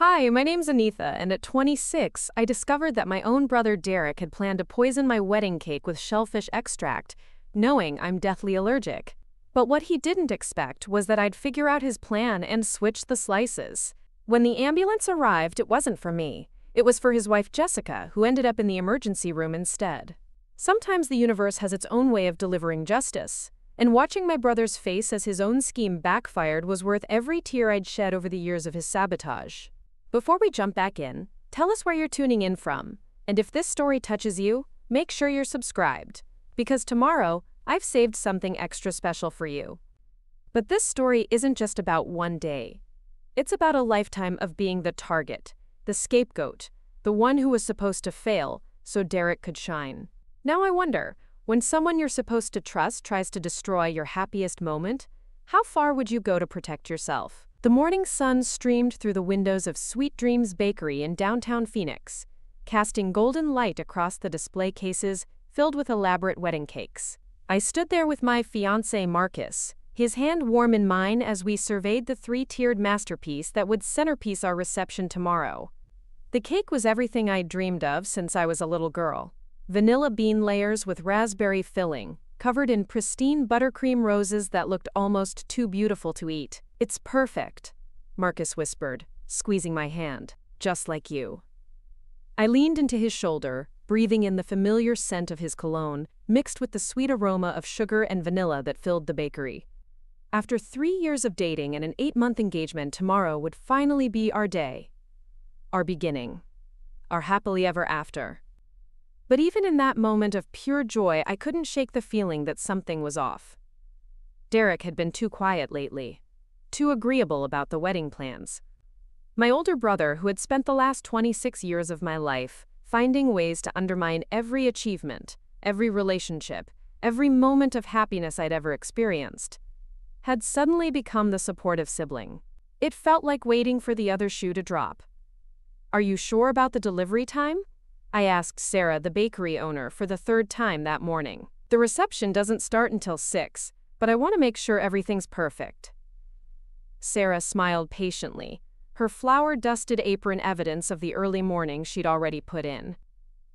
Hi, my name's Anitha, and at 26, I discovered that my own brother Derek had planned to poison my wedding cake with shellfish extract, knowing I'm deathly allergic. But what he didn't expect was that I'd figure out his plan and switch the slices. When the ambulance arrived, it wasn't for me. It was for his wife Jessica, who ended up in the emergency room instead. Sometimes the universe has its own way of delivering justice, and watching my brother's face as his own scheme backfired was worth every tear I'd shed over the years of his sabotage. Before we jump back in, tell us where you're tuning in from, and if this story touches you, make sure you're subscribed, because tomorrow, I've saved something extra special for you. But this story isn't just about one day. It's about a lifetime of being the target, the scapegoat, the one who was supposed to fail so Derek could shine. Now I wonder, when someone you're supposed to trust tries to destroy your happiest moment, how far would you go to protect yourself? The morning sun streamed through the windows of Sweet Dreams Bakery in downtown Phoenix, casting golden light across the display cases filled with elaborate wedding cakes. I stood there with my fiancé Marcus, his hand warm in mine as we surveyed the three-tiered masterpiece that would centerpiece our reception tomorrow. The cake was everything I'd dreamed of since I was a little girl. Vanilla bean layers with raspberry filling, covered in pristine buttercream roses that looked almost too beautiful to eat. "It's perfect," Marcus whispered, squeezing my hand, "just like you." I leaned into his shoulder, breathing in the familiar scent of his cologne, mixed with the sweet aroma of sugar and vanilla that filled the bakery. After 3 years of dating and an 8-month engagement, tomorrow would finally be our day. Our beginning. Our happily ever after. But even in that moment of pure joy, I couldn't shake the feeling that something was off. Derek had been too quiet lately. Too agreeable about the wedding plans. My older brother, who had spent the last 26 years of my life finding ways to undermine every achievement, every relationship, every moment of happiness I'd ever experienced, had suddenly become the supportive sibling. It felt like waiting for the other shoe to drop. "Are you sure about the delivery time?" I asked Sarah, the bakery owner, for the 3rd time that morning. "The reception doesn't start until 6, but I want to make sure everything's perfect." Sarah smiled patiently, her flour-dusted apron evidence of the early morning she'd already put in.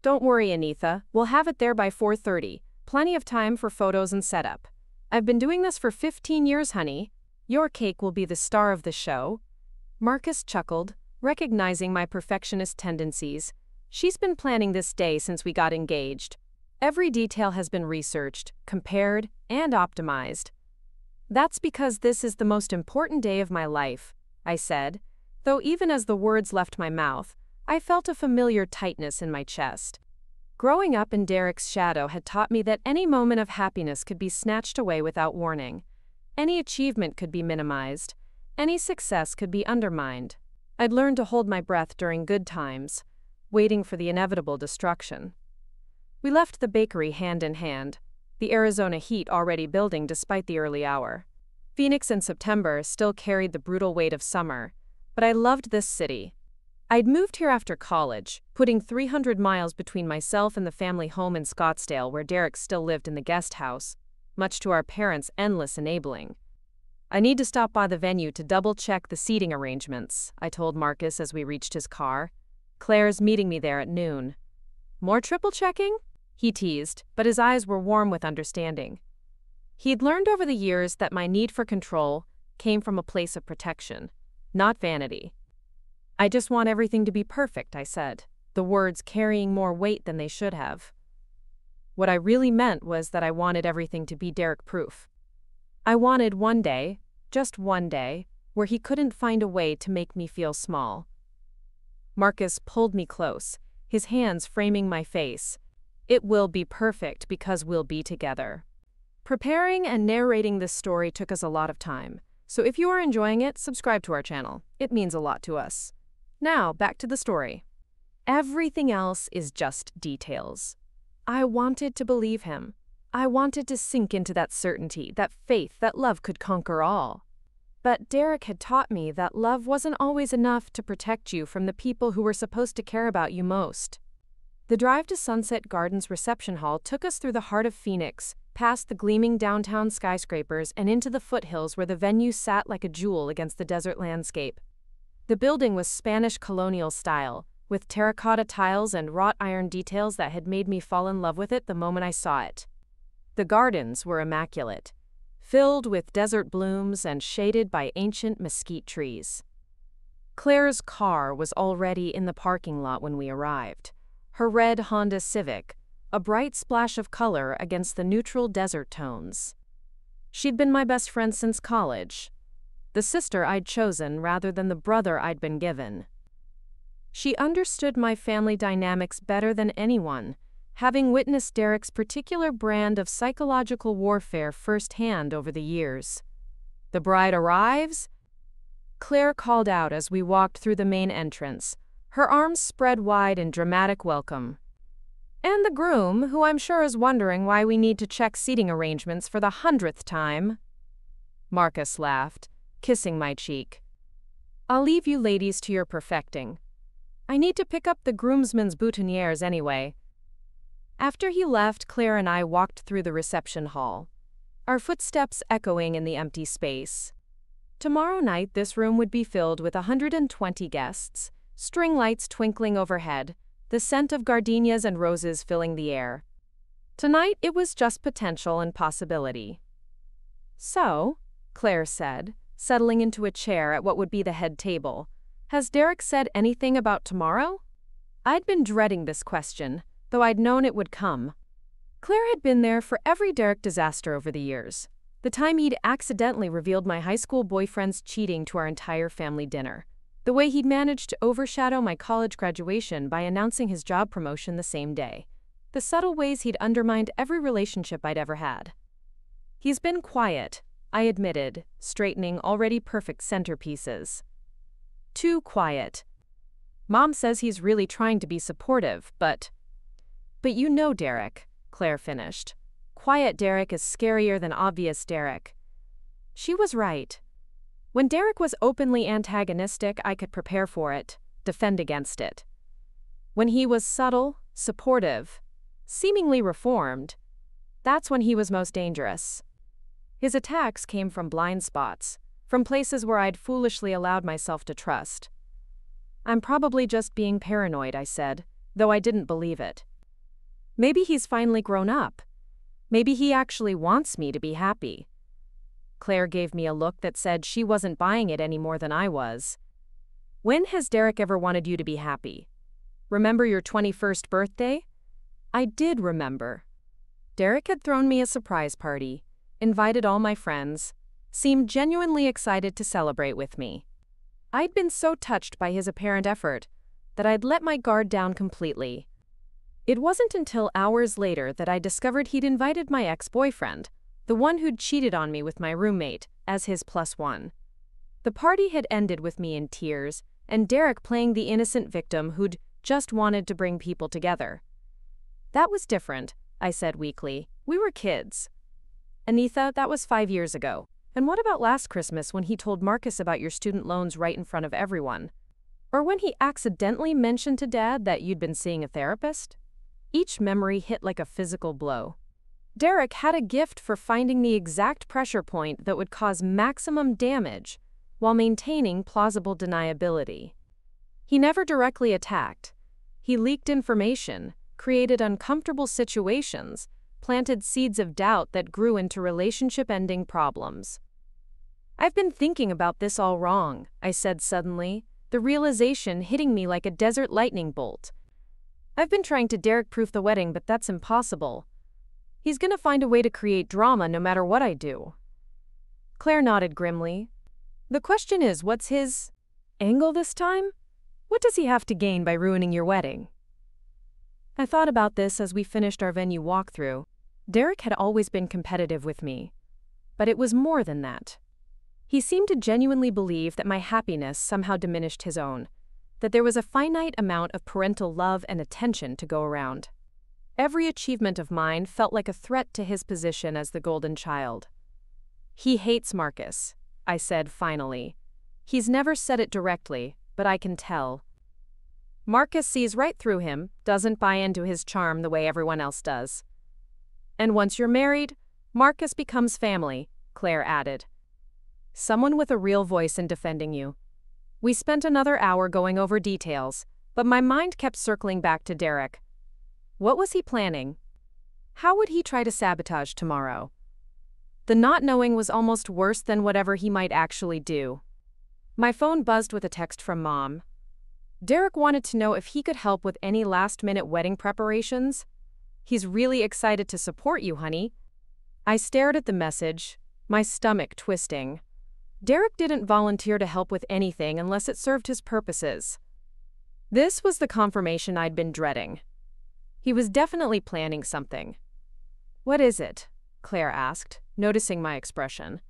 "Don't worry, Anitha, we'll have it there by 4:30, plenty of time for photos and setup. I've been doing this for 15 years, honey. Your cake will be the star of the show." Marcus chuckled, recognizing my perfectionist tendencies. "She's been planning this day since we got engaged. Every detail has been researched, compared, and optimized." "That's because this is the most important day of my life," I said, though even as the words left my mouth, I felt a familiar tightness in my chest. Growing up in Derek's shadow had taught me that any moment of happiness could be snatched away without warning. Any achievement could be minimized. Any success could be undermined. I'd learned to hold my breath during good times, waiting for the inevitable destruction. We left the bakery hand in hand, the Arizona heat already building despite the early hour. Phoenix in September still carried the brutal weight of summer, but I loved this city. I'd moved here after college, putting 300 miles between myself and the family home in Scottsdale where Derek still lived in the guest house, much to our parents' endless enabling. "I need to stop by the venue to double-check the seating arrangements," I told Marcus as we reached his car. "Claire's meeting me there at noon." "More triple-checking?" he teased, but his eyes were warm with understanding. He'd learned over the years that my need for control came from a place of protection, not vanity. "I just want everything to be perfect," I said, the words carrying more weight than they should have. What I really meant was that I wanted everything to be Derek-proof. I wanted one day, just one day, where he couldn't find a way to make me feel small. Marcus pulled me close, his hands framing my face. "It will be perfect because we'll be together." Preparing and narrating this story took us a lot of time, so if you are enjoying it, subscribe to our channel. It means a lot to us. Now, back to the story. Everything else is just details. I wanted to believe him. I wanted to sink into that certainty, that faith that love could conquer all. But Derek had taught me that love wasn't always enough to protect you from the people who were supposed to care about you most. The drive to Sunset Gardens reception hall took us through the heart of Phoenix, past the gleaming downtown skyscrapers and into the foothills where the venue sat like a jewel against the desert landscape. The building was Spanish colonial style, with terracotta tiles and wrought iron details that had made me fall in love with it the moment I saw it. The gardens were immaculate, filled with desert blooms and shaded by ancient mesquite trees. Claire's car was already in the parking lot when we arrived. Her red Honda Civic, a bright splash of color against the neutral desert tones. She'd been my best friend since college, the sister I'd chosen rather than the brother I'd been given. She understood my family dynamics better than anyone, having witnessed Derek's particular brand of psychological warfare firsthand over the years. "The bride arrives?" Claire called out as we walked through the main entrance, her arms spread wide in dramatic welcome. "And the groom, who I'm sure is wondering why we need to check seating arrangements for the 100th time." Marcus laughed, kissing my cheek. "I'll leave you ladies to your perfecting. I need to pick up the groomsmen's boutonnieres anyway." After he left, Claire and I walked through the reception hall, our footsteps echoing in the empty space. Tomorrow night, this room would be filled with 120 guests, string lights twinkling overhead, the scent of gardenias and roses filling the air. Tonight, it was just potential and possibility. "So," Claire said, settling into a chair at what would be the head table, "has Derek said anything about tomorrow?" I'd been dreading this question, though I'd known it would come. Claire had been there for every Derek disaster over the years. The time he'd accidentally revealed my high school boyfriend's cheating to our entire family dinner. The way he'd managed to overshadow my college graduation by announcing his job promotion the same day. The subtle ways he'd undermined every relationship I'd ever had. "He's been quiet," I admitted, straightening already perfect centerpieces. "Too quiet. Mom says he's really trying to be supportive, but you know Derek," Claire finished. "Quiet Derek is scarier than obvious Derek." She was right. When Derek was openly antagonistic, I could prepare for it, defend against it. When he was subtle, supportive, seemingly reformed, that's when he was most dangerous. His attacks came from blind spots, from places where I'd foolishly allowed myself to trust. "I'm probably just being paranoid," I said, though I didn't believe it. "Maybe he's finally grown up. Maybe he actually wants me to be happy." Claire gave me a look that said she wasn't buying it any more than I was. "When has Derek ever wanted you to be happy? Remember your 21st birthday?" I did remember. Derek had thrown me a surprise party, invited all my friends, seemed genuinely excited to celebrate with me. I'd been so touched by his apparent effort that I'd let my guard down completely. It wasn't until hours later that I discovered he'd invited my ex-boyfriend, the one who'd cheated on me with my roommate, as his +1. The party had ended with me in tears, and Derek playing the innocent victim who'd just wanted to bring people together. "That was different," I said weakly. "We were kids." "Anitha, that was 5 years ago. And what about last Christmas when he told Marcus about your student loans right in front of everyone? Or when he accidentally mentioned to Dad that you'd been seeing a therapist?" Each memory hit like a physical blow. Derek had a gift for finding the exact pressure point that would cause maximum damage while maintaining plausible deniability. He never directly attacked. He leaked information, created uncomfortable situations, planted seeds of doubt that grew into relationship-ending problems. "I've been thinking about this all wrong," I said suddenly, the realization hitting me like a desert lightning bolt. "I've been trying to Derek-proof the wedding, but that's impossible. He's gonna find a way to create drama no matter what I do." Claire nodded grimly. "The question is, what's his angle this time? What does he have to gain by ruining your wedding?" I thought about this as we finished our venue walkthrough. Derek had always been competitive with me, but it was more than that. He seemed to genuinely believe that my happiness somehow diminished his own, that there was a finite amount of parental love and attention to go around. Every achievement of mine felt like a threat to his position as the golden child. "He hates Marcus," I said finally. "He's never said it directly, but I can tell. Marcus sees right through him, doesn't buy into his charm the way everyone else does. And once you're married, Marcus becomes family," Claire added. "Someone with a real voice in defending you." We spent another hour going over details, but my mind kept circling back to Derek. What was he planning? How would he try to sabotage tomorrow? The not knowing was almost worse than whatever he might actually do. My phone buzzed with a text from Mom. Derek wanted to know if he could help with any last-minute wedding preparations. He's really excited to support you, honey. I stared at the message, my stomach twisting. Derek didn't volunteer to help with anything unless it served his purposes. This was the confirmation I'd been dreading. He was definitely planning something. What is it? Claire asked, noticing my expression.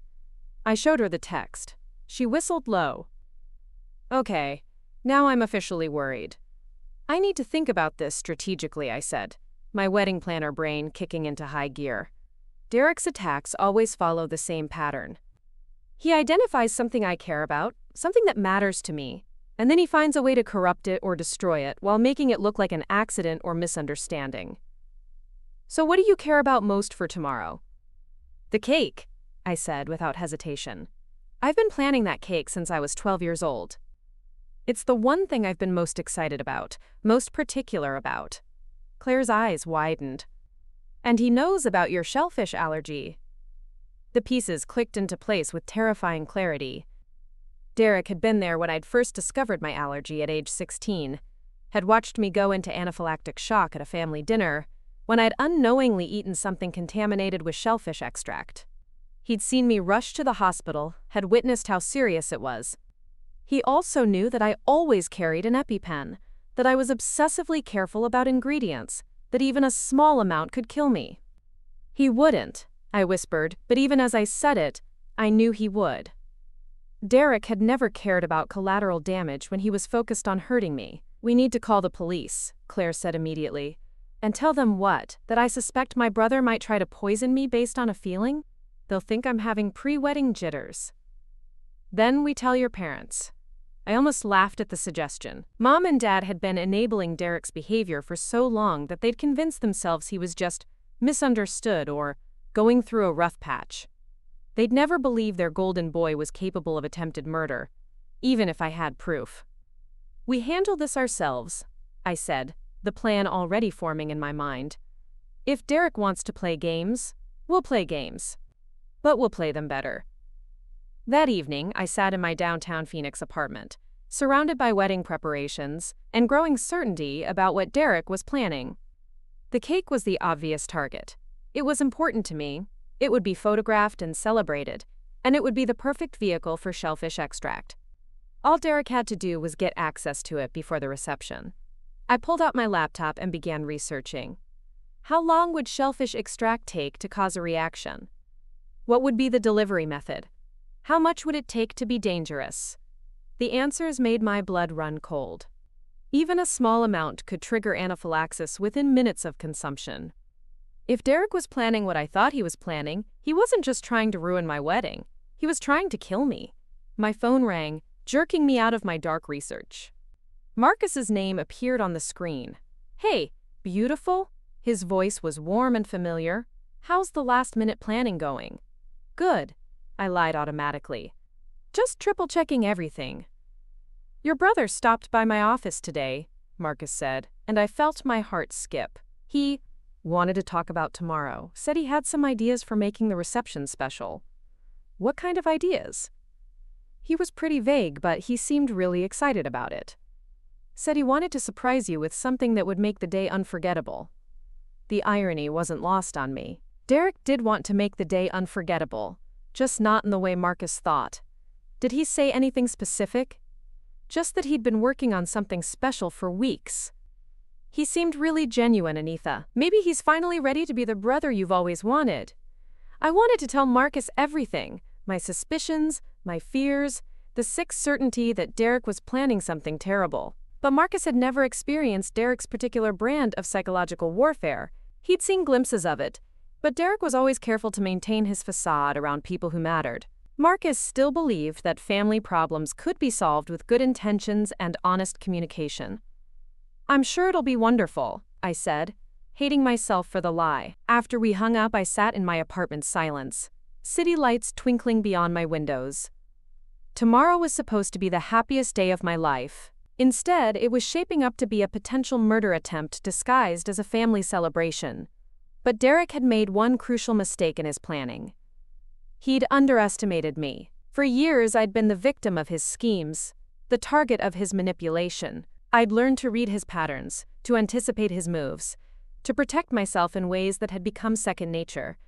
I showed her the text. She whistled low. Okay, now I'm officially worried. I need to think about this strategically, I said, my wedding planner brain kicking into high gear. Derek's attacks always follow the same pattern. He identifies something I care about, something that matters to me, and then he finds a way to corrupt it or destroy it while making it look like an accident or misunderstanding. So what do you care about most for tomorrow? The cake, I said without hesitation. I've been planning that cake since I was 12 years old. It's the one thing I've been most excited about, most particular about. Claire's eyes widened. And he knows about your shellfish allergy. The pieces clicked into place with terrifying clarity. Derek had been there when I'd first discovered my allergy at age 16, had watched me go into anaphylactic shock at a family dinner, when I'd unknowingly eaten something contaminated with shellfish extract. He'd seen me rush to the hospital, had witnessed how serious it was. He also knew that I always carried an EpiPen, that I was obsessively careful about ingredients, that even a small amount could kill me. He wouldn't, I whispered, but even as I said it, I knew he would. Derek had never cared about collateral damage when he was focused on hurting me. We need to call the police, Claire said immediately. And tell them what? That I suspect my brother might try to poison me based on a feeling? They'll think I'm having pre-wedding jitters. Then we tell your parents. I almost laughed at the suggestion. Mom and Dad had been enabling Derek's behavior for so long that they'd convinced themselves he was just misunderstood or going through a rough patch. They'd never believe their golden boy was capable of attempted murder, even if I had proof. We handle this ourselves, I said, the plan already forming in my mind. If Derek wants to play games, we'll play games. But we'll play them better. That evening, I sat in my downtown Phoenix apartment, surrounded by wedding preparations and growing certainty about what Derek was planning. The cake was the obvious target. It was important to me. It would be photographed and celebrated, and it would be the perfect vehicle for shellfish extract. All Derek had to do was get access to it before the reception. I pulled out my laptop and began researching. How long would shellfish extract take to cause a reaction? What would be the delivery method? How much would it take to be dangerous? The answers made my blood run cold. Even a small amount could trigger anaphylaxis within minutes of consumption. If Derek was planning what I thought he was planning, he wasn't just trying to ruin my wedding. He was trying to kill me. My phone rang, jerking me out of my dark research. Marcus's name appeared on the screen. Hey, beautiful? His voice was warm and familiar. How's the last-minute planning going? Good, I lied automatically. Just triple-checking everything. Your brother stopped by my office today, Marcus said, and I felt my heart skip. He wanted to talk about tomorrow, said he had some ideas for making the reception special. What kind of ideas? He was pretty vague, but he seemed really excited about it. Said he wanted to surprise you with something that would make the day unforgettable. The irony wasn't lost on me. Derek did want to make the day unforgettable, just not in the way Marcus thought. Did he say anything specific? Just that he'd been working on something special for weeks. He seemed really genuine, Anitha. Maybe he's finally ready to be the brother you've always wanted. I wanted to tell Marcus everything, my suspicions, my fears, the sick certainty that Derek was planning something terrible. But Marcus had never experienced Derek's particular brand of psychological warfare. He'd seen glimpses of it, but Derek was always careful to maintain his facade around people who mattered. Marcus still believed that family problems could be solved with good intentions and honest communication. I'm sure it'll be wonderful, I said, hating myself for the lie. After we hung up, I sat in my apartment's silence, city lights twinkling beyond my windows. Tomorrow was supposed to be the happiest day of my life. Instead, it was shaping up to be a potential murder attempt disguised as a family celebration. But Derek had made one crucial mistake in his planning. He'd underestimated me. For years, I'd been the victim of his schemes, the target of his manipulation. I'd learned to read his patterns, to anticipate his moves, to protect myself in ways that had become second nature.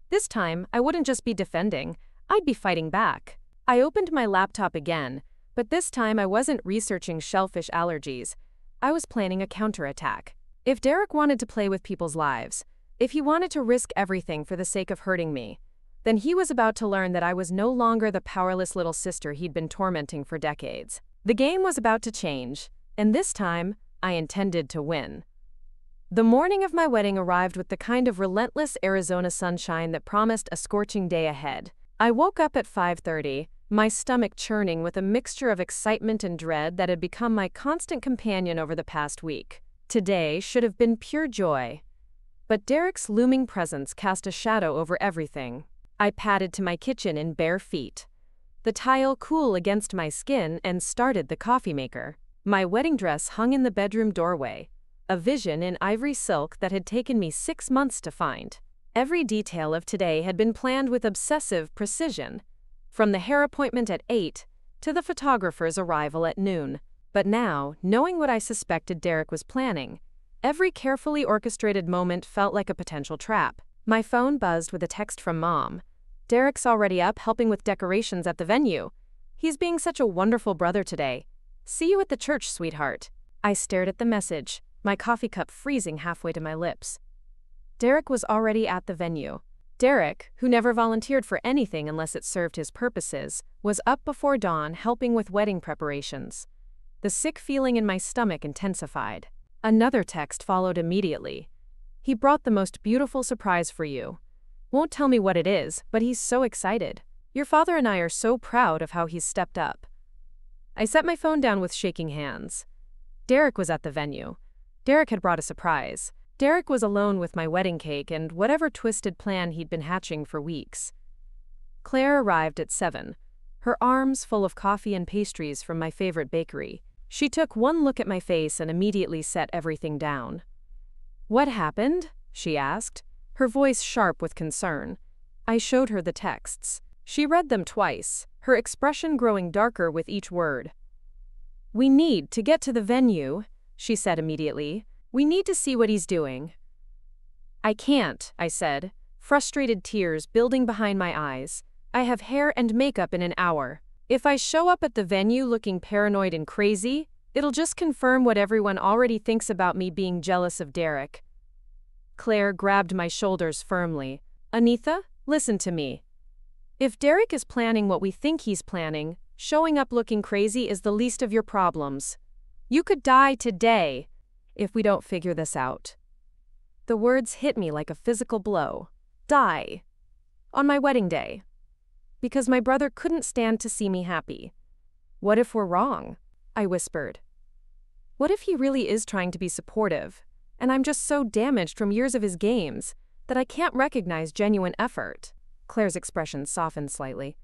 This time, I wouldn't just be defending, I'd be fighting back. I opened my laptop again, but this time I wasn't researching shellfish allergies. I was planning a counterattack. If Derek wanted to play with people's lives, if he wanted to risk everything for the sake of hurting me, then he was about to learn that I was no longer the powerless little sister he'd been tormenting for decades. The game was about to change, and this time, I intended to win. The morning of my wedding arrived with the kind of relentless Arizona sunshine that promised a scorching day ahead. I woke up at 5:30, my stomach churning with a mixture of excitement and dread that had become my constant companion over the past week. Today should have been pure joy. But Derek's looming presence cast a shadow over everything. I padded to my kitchen in bare feet, the tile cool against my skin, and started the coffee maker. My wedding dress hung in the bedroom doorway, a vision in ivory silk that had taken me 6 months to find. Every detail of today had been planned with obsessive precision, from the hair appointment at 8 to the photographer's arrival at noon. But now, knowing what I suspected Derek was planning, every carefully orchestrated moment felt like a potential trap. My phone buzzed with a text from Mom. "Derek's already up helping with decorations at the venue. He's being such a wonderful brother today. See you at the church, sweetheart." I stared at the message, my coffee cup freezing halfway to my lips. Derek was already at the venue. Derek, who never volunteered for anything unless it served his purposes, was up before dawn helping with wedding preparations. The sick feeling in my stomach intensified. Another text followed immediately. "He brought the most beautiful surprise for you. Won't tell me what it is, but he's so excited. Your father and I are so proud of how he's stepped up." I set my phone down with shaking hands. Derek was at the venue. Derek had brought a surprise. Derek was alone with my wedding cake and whatever twisted plan he'd been hatching for weeks. Claire arrived at 7, her arms full of coffee and pastries from my favorite bakery. She took one look at my face and immediately set everything down. "What happened?" she asked, her voice sharp with concern. I showed her the texts. She read them twice, her expression growing darker with each word. "We need to get to the venue," she said immediately. "We need to see what he's doing." "I can't," I said, frustrated tears building behind my eyes. "I have hair and makeup in an hour. If I show up at the venue looking paranoid and crazy, it'll just confirm what everyone already thinks about me being jealous of Derek." Claire grabbed my shoulders firmly. "Anitha, listen to me. If Derek is planning what we think he's planning, showing up looking crazy is the least of your problems. You could die today if we don't figure this out." The words hit me like a physical blow. Die. On my wedding day. Because my brother couldn't stand to see me happy. "What if we're wrong?" I whispered. "What if he really is trying to be supportive, and I'm just so damaged from years of his games that I can't recognize genuine effort?" Claire's expression softened slightly.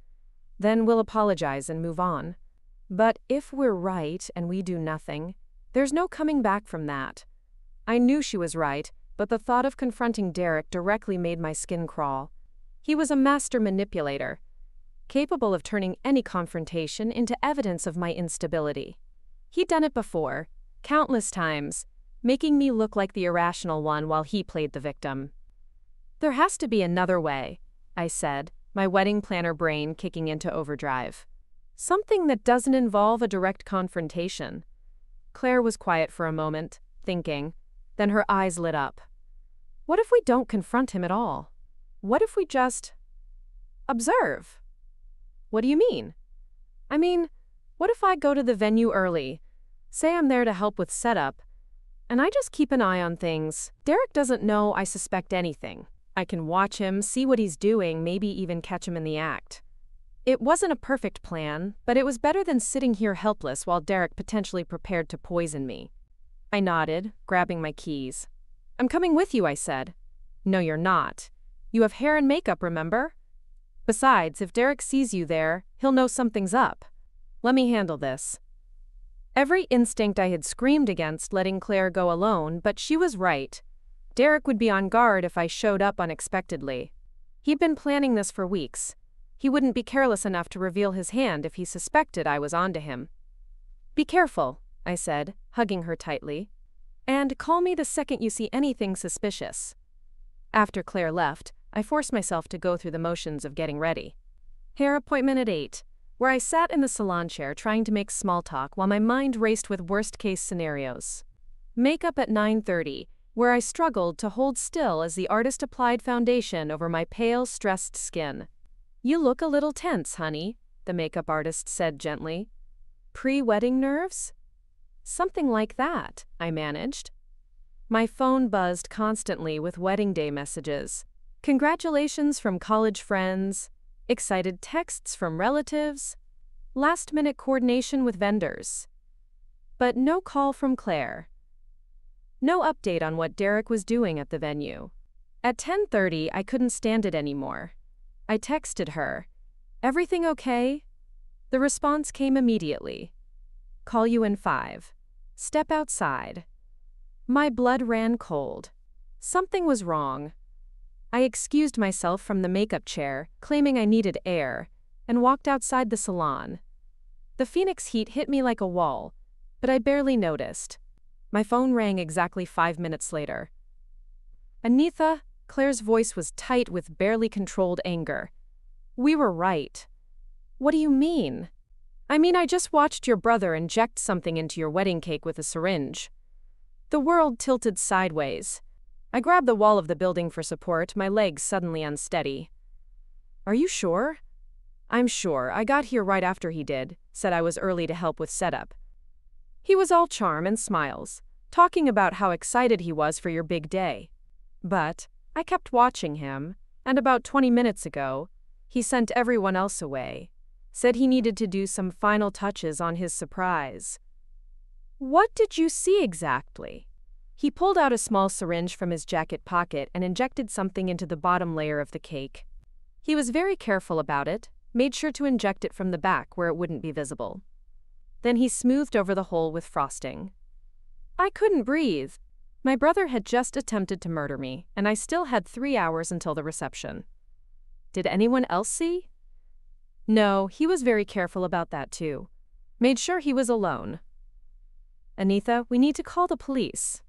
"Then we'll apologize and move on. But if we're right and we do nothing, there's no coming back from that." I knew she was right, but the thought of confronting Derek directly made my skin crawl. He was a master manipulator, capable of turning any confrontation into evidence of my instability. He'd done it before, countless times, making me look like the irrational one while he played the victim. "There has to be another way," I said, my wedding planner brain kicking into overdrive. "Something that doesn't involve a direct confrontation." Claire was quiet for a moment, thinking. Then her eyes lit up. "What if we don't confront him at all? What if we just observe?" "What do you mean?" "I mean, what if I go to the venue early, say I'm there to help with setup, and I just keep an eye on things? Derek doesn't know I suspect anything. I can watch him, see what he's doing, maybe even catch him in the act. It wasn't a perfect plan, but it was better than sitting here helpless while Derek potentially prepared to poison me." I nodded, grabbing my keys. "I'm coming with you," I said. "No, you're not. You have hair and makeup, remember? Besides, if Derek sees you there, he'll know something's up." Let me handle this. Every instinct I had screamed against letting Claire go alone, but she was right. Derek would be on guard if I showed up unexpectedly. He'd been planning this for weeks. He wouldn't be careless enough to reveal his hand if he suspected I was onto him. "Be careful," I said, hugging her tightly. "And call me the second you see anything suspicious." After Claire left, I forced myself to go through the motions of getting ready. Hair appointment at 8, where I sat in the salon chair trying to make small talk while my mind raced with worst-case scenarios. Makeup at 9:30, where I struggled to hold still as the artist applied foundation over my pale, stressed skin. "You look a little tense, honey," the makeup artist said gently. "Pre-wedding nerves?" "Something like that," I managed. My phone buzzed constantly with wedding day messages. Congratulations from college friends, excited texts from relatives, last-minute coordination with vendors. But no call from Claire. No update on what Derek was doing at the venue. At 10:30, I couldn't stand it anymore. I texted her, "Everything okay?" The response came immediately. "Call you in 5. Step outside." My blood ran cold. Something was wrong. I excused myself from the makeup chair, claiming I needed air, and walked outside the salon. The Phoenix heat hit me like a wall, but I barely noticed. My phone rang exactly 5 minutes later. "Anitha," Claire's voice was tight with barely controlled anger. "We were right." "What do you mean?" "I mean, I just watched your brother inject something into your wedding cake with a syringe." The world tilted sideways. I grabbed the wall of the building for support, my legs suddenly unsteady. "Are you sure?" "I'm sure. I got here right after he did, said I was early to help with setup. He was all charm and smiles, talking about how excited he was for your big day. But I kept watching him, and about 20 minutes ago, he sent everyone else away, said he needed to do some final touches on his surprise." "What did you see exactly?" He pulled out a small syringe from his jacket pocket and injected something into the bottom layer of the cake. He was very careful about it, made sure to inject it from the back where it wouldn't be visible. Then he smoothed over the hole with frosting. I couldn't breathe. My brother had just attempted to murder me, and I still had 3 hours until the reception. Did anyone else see? No, he was very careful about that too. Made sure he was alone. "Anitha, we need to call the police."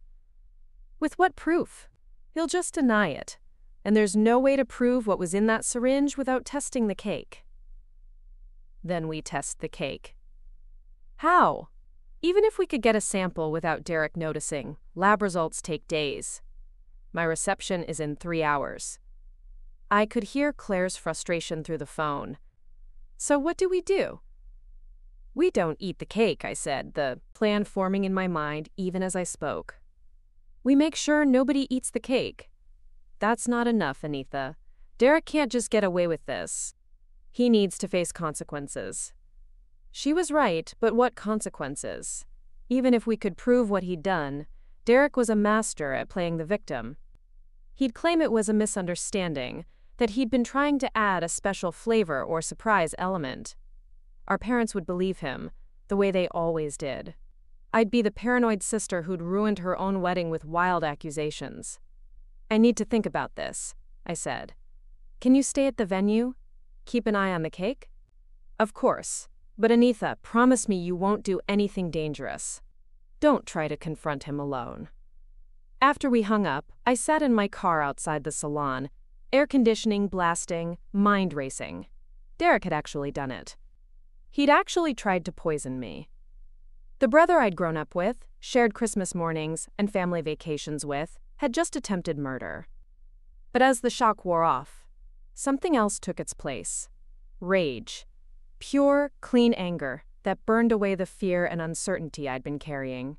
"With what proof?" "He'll just deny it. And there's no way to prove what was in that syringe without testing the cake." Then we test the cake. How? Even if we could get a sample without Derek noticing, lab results take days. My reception is in 3 hours. I could hear Claire's frustration through the phone. "So what do?" "We don't eat the cake," I said, the plan forming in my mind even as I spoke. "We make sure nobody eats the cake." "That's not enough, Anitha. Derek can't just get away with this. He needs to face consequences." She was right, but what consequences? Even if we could prove what he'd done, Derek was a master at playing the victim. He'd claim it was a misunderstanding, that he'd been trying to add a special flavor or surprise element. Our parents would believe him, the way they always did. I'd be the paranoid sister who'd ruined her own wedding with wild accusations. "I need to think about this," I said. "Can you stay at the venue? Keep an eye on the cake?" "Of course. But Anitha, promise me you won't do anything dangerous. Don't try to confront him alone." After we hung up, I sat in my car outside the salon, air conditioning blasting, mind racing. Derek had actually done it. He'd actually tried to poison me. The brother I'd grown up with, shared Christmas mornings and family vacations with, had just attempted murder. But as the shock wore off, something else took its place. Rage. Pure, clean anger that burned away the fear and uncertainty I'd been carrying.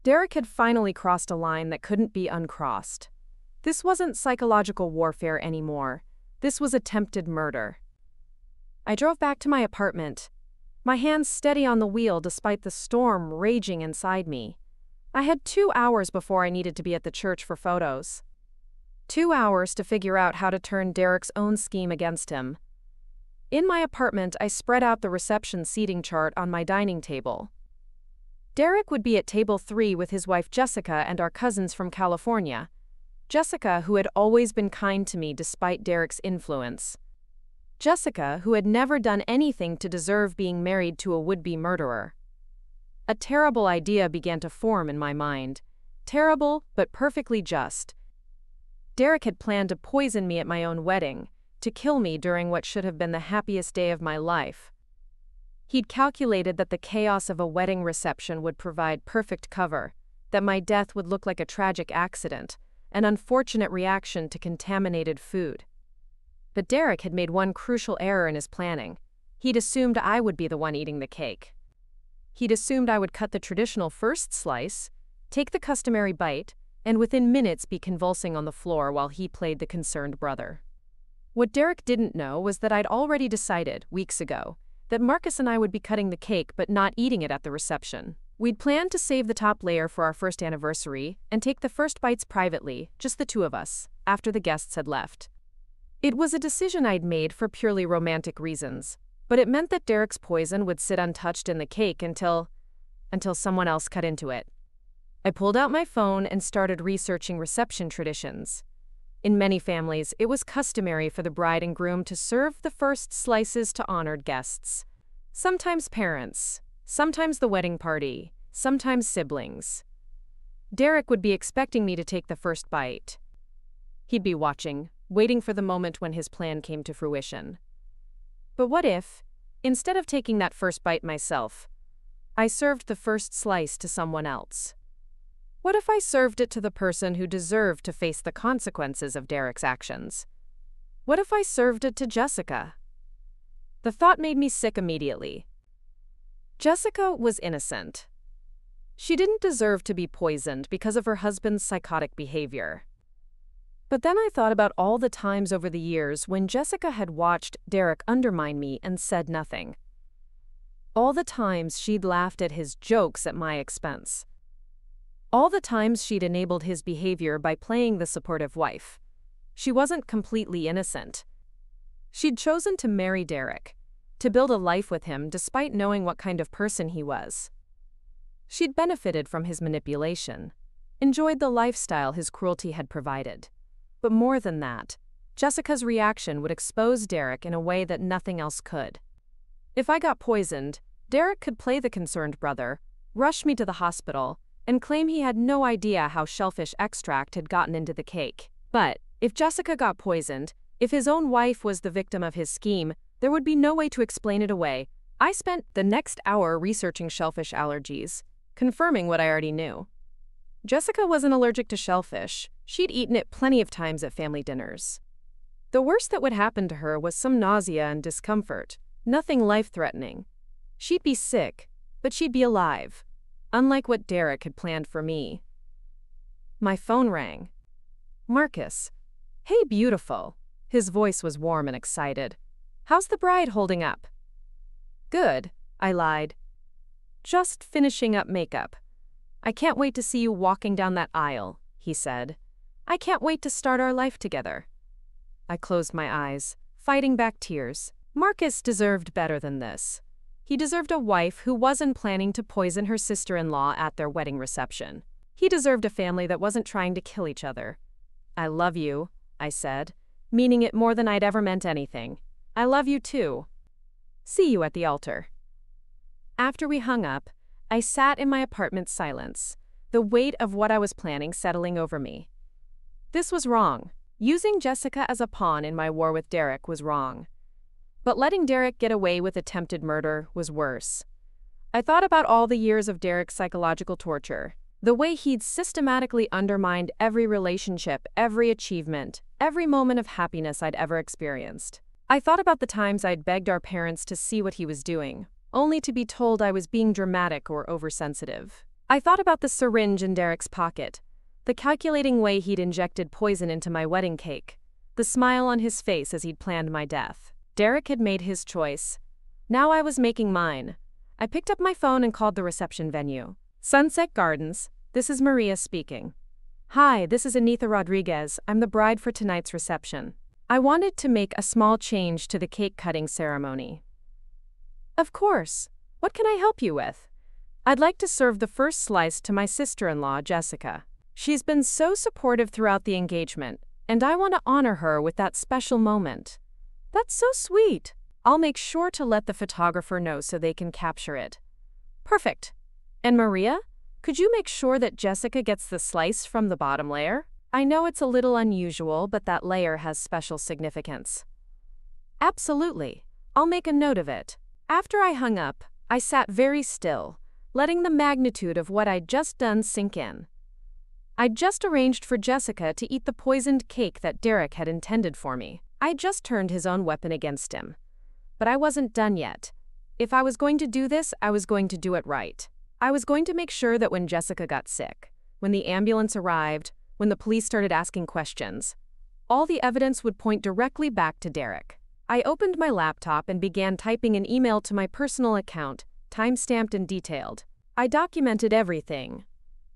Derek had finally crossed a line that couldn't be uncrossed. This wasn't psychological warfare anymore. This was attempted murder. I drove back to my apartment, my hands steady on the wheel despite the storm raging inside me. I had 2 hours before I needed to be at the church for photos. 2 hours to figure out how to turn Derek's own scheme against him. In my apartment, I spread out the reception seating chart on my dining table. Derek would be at table 3 with his wife Jessica and our cousins from California. Jessica, who had always been kind to me despite Derek's influence. Jessica, who had never done anything to deserve being married to a would-be murderer. A terrible idea began to form in my mind. Terrible, but perfectly just. Derek had planned to poison me at my own wedding, to kill me during what should have been the happiest day of my life. He'd calculated that the chaos of a wedding reception would provide perfect cover, that my death would look like a tragic accident, an unfortunate reaction to contaminated food. But Derek had made one crucial error in his planning. He'd assumed I would be the one eating the cake. He'd assumed I would cut the traditional first slice, take the customary bite, and within minutes be convulsing on the floor while he played the concerned brother. What Derek didn't know was that I'd already decided, weeks ago, that Marcus and I would be cutting the cake but not eating it at the reception. We'd planned to save the top layer for our first anniversary and take the first bites privately, just the two of us, after the guests had left. It was a decision I'd made for purely romantic reasons, but it meant that Derek's poison would sit untouched in the cake until someone else cut into it. I pulled out my phone and started researching reception traditions. In many families, it was customary for the bride and groom to serve the first slices to honored guests. Sometimes parents, sometimes the wedding party, sometimes siblings. Derek would be expecting me to take the first bite. He'd be watching, waiting for the moment when his plan came to fruition. But what if, instead of taking that first bite myself, I served the first slice to someone else? What if I served it to the person who deserved to face the consequences of Derek's actions? What if I served it to Jessica? The thought made me sick immediately. Jessica was innocent. She didn't deserve to be poisoned because of her husband's psychotic behavior. But then I thought about all the times over the years when Jessica had watched Derek undermine me and said nothing. All the times she'd laughed at his jokes at my expense. All the times she'd enabled his behavior by playing the supportive wife. She wasn't completely innocent. She'd chosen to marry Derek, to build a life with him despite knowing what kind of person he was. She'd benefited from his manipulation, enjoyed the lifestyle his cruelty had provided. But more than that, Jessica's reaction would expose Derek in a way that nothing else could. If I got poisoned, Derek could play the concerned brother, rush me to the hospital, and claim he had no idea how shellfish extract had gotten into the cake. But if Jessica got poisoned, if his own wife was the victim of his scheme, there would be no way to explain it away. I spent the next hour researching shellfish allergies, confirming what I already knew. Jessica wasn't allergic to shellfish. She'd eaten it plenty of times at family dinners. The worst that would happen to her was some nausea and discomfort, nothing life-threatening. She'd be sick, but she'd be alive. Unlike what Derek had planned for me. My phone rang. Marcus. Hey, beautiful. His voice was warm and excited. How's the bride holding up? Good, I lied. Just finishing up makeup. I can't wait to see you walking down that aisle, he said. I can't wait to start our life together. I closed my eyes, fighting back tears. Marcus deserved better than this. He deserved a wife who wasn't planning to poison her sister-in-law at their wedding reception. He deserved a family that wasn't trying to kill each other. I love you, I said, meaning it more than I'd ever meant anything. I love you too. See you at the altar. After we hung up, I sat in my apartment's silence, the weight of what I was planning settling over me. This was wrong. Using Jessica as a pawn in my war with Derek was wrong. But letting Derek get away with attempted murder was worse. I thought about all the years of Derek's psychological torture, the way he'd systematically undermined every relationship, every achievement, every moment of happiness I'd ever experienced. I thought about the times I'd begged our parents to see what he was doing, only to be told I was being dramatic or oversensitive. I thought about the syringe in Derek's pocket, the calculating way he'd injected poison into my wedding cake, the smile on his face as he'd planned my death. Derek had made his choice. Now I was making mine. I picked up my phone and called the reception venue. Sunset Gardens, this is Maria speaking. Hi, this is Anitha Rodriguez. I'm the bride for tonight's reception. I wanted to make a small change to the cake cutting ceremony. Of course. What can I help you with? I'd like to serve the first slice to my sister-in-law, Jessica. She's been so supportive throughout the engagement, and I want to honor her with that special moment. That's so sweet. I'll make sure to let the photographer know so they can capture it. Perfect. And Maria, could you make sure that Jessica gets the slice from the bottom layer? I know it's a little unusual, but that layer has special significance. Absolutely. I'll make a note of it. After I hung up, I sat very still, letting the magnitude of what I'd just done sink in. I'd just arranged for Jessica to eat the poisoned cake that Derek had intended for me. I'd just turned his own weapon against him. But I wasn't done yet. If I was going to do this, I was going to do it right. I was going to make sure that when Jessica got sick, when the ambulance arrived, when the police started asking questions, all the evidence would point directly back to Derek. I opened my laptop and began typing an email to my personal account, time-stamped and detailed. I documented everything.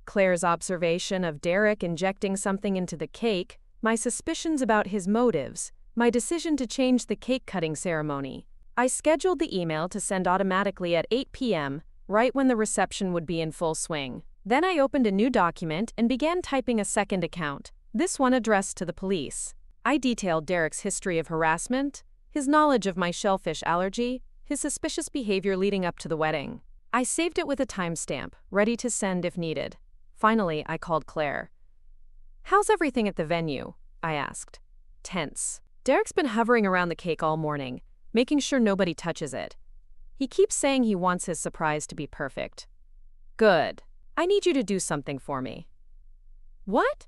Claire's observation of Derek injecting something into the cake, my suspicions about his motives, my decision to change the cake-cutting ceremony. I scheduled the email to send automatically at 8 p.m., right when the reception would be in full swing. Then I opened a new document and began typing a second account, this one addressed to the police. I detailed Derek's history of harassment, his knowledge of my shellfish allergy, his suspicious behavior leading up to the wedding. I saved it with a timestamp, ready to send if needed. Finally, I called Claire. "How's everything at the venue?" I asked. Tense. Derek's been hovering around the cake all morning, making sure nobody touches it. He keeps saying he wants his surprise to be perfect. Good. I need you to do something for me. What?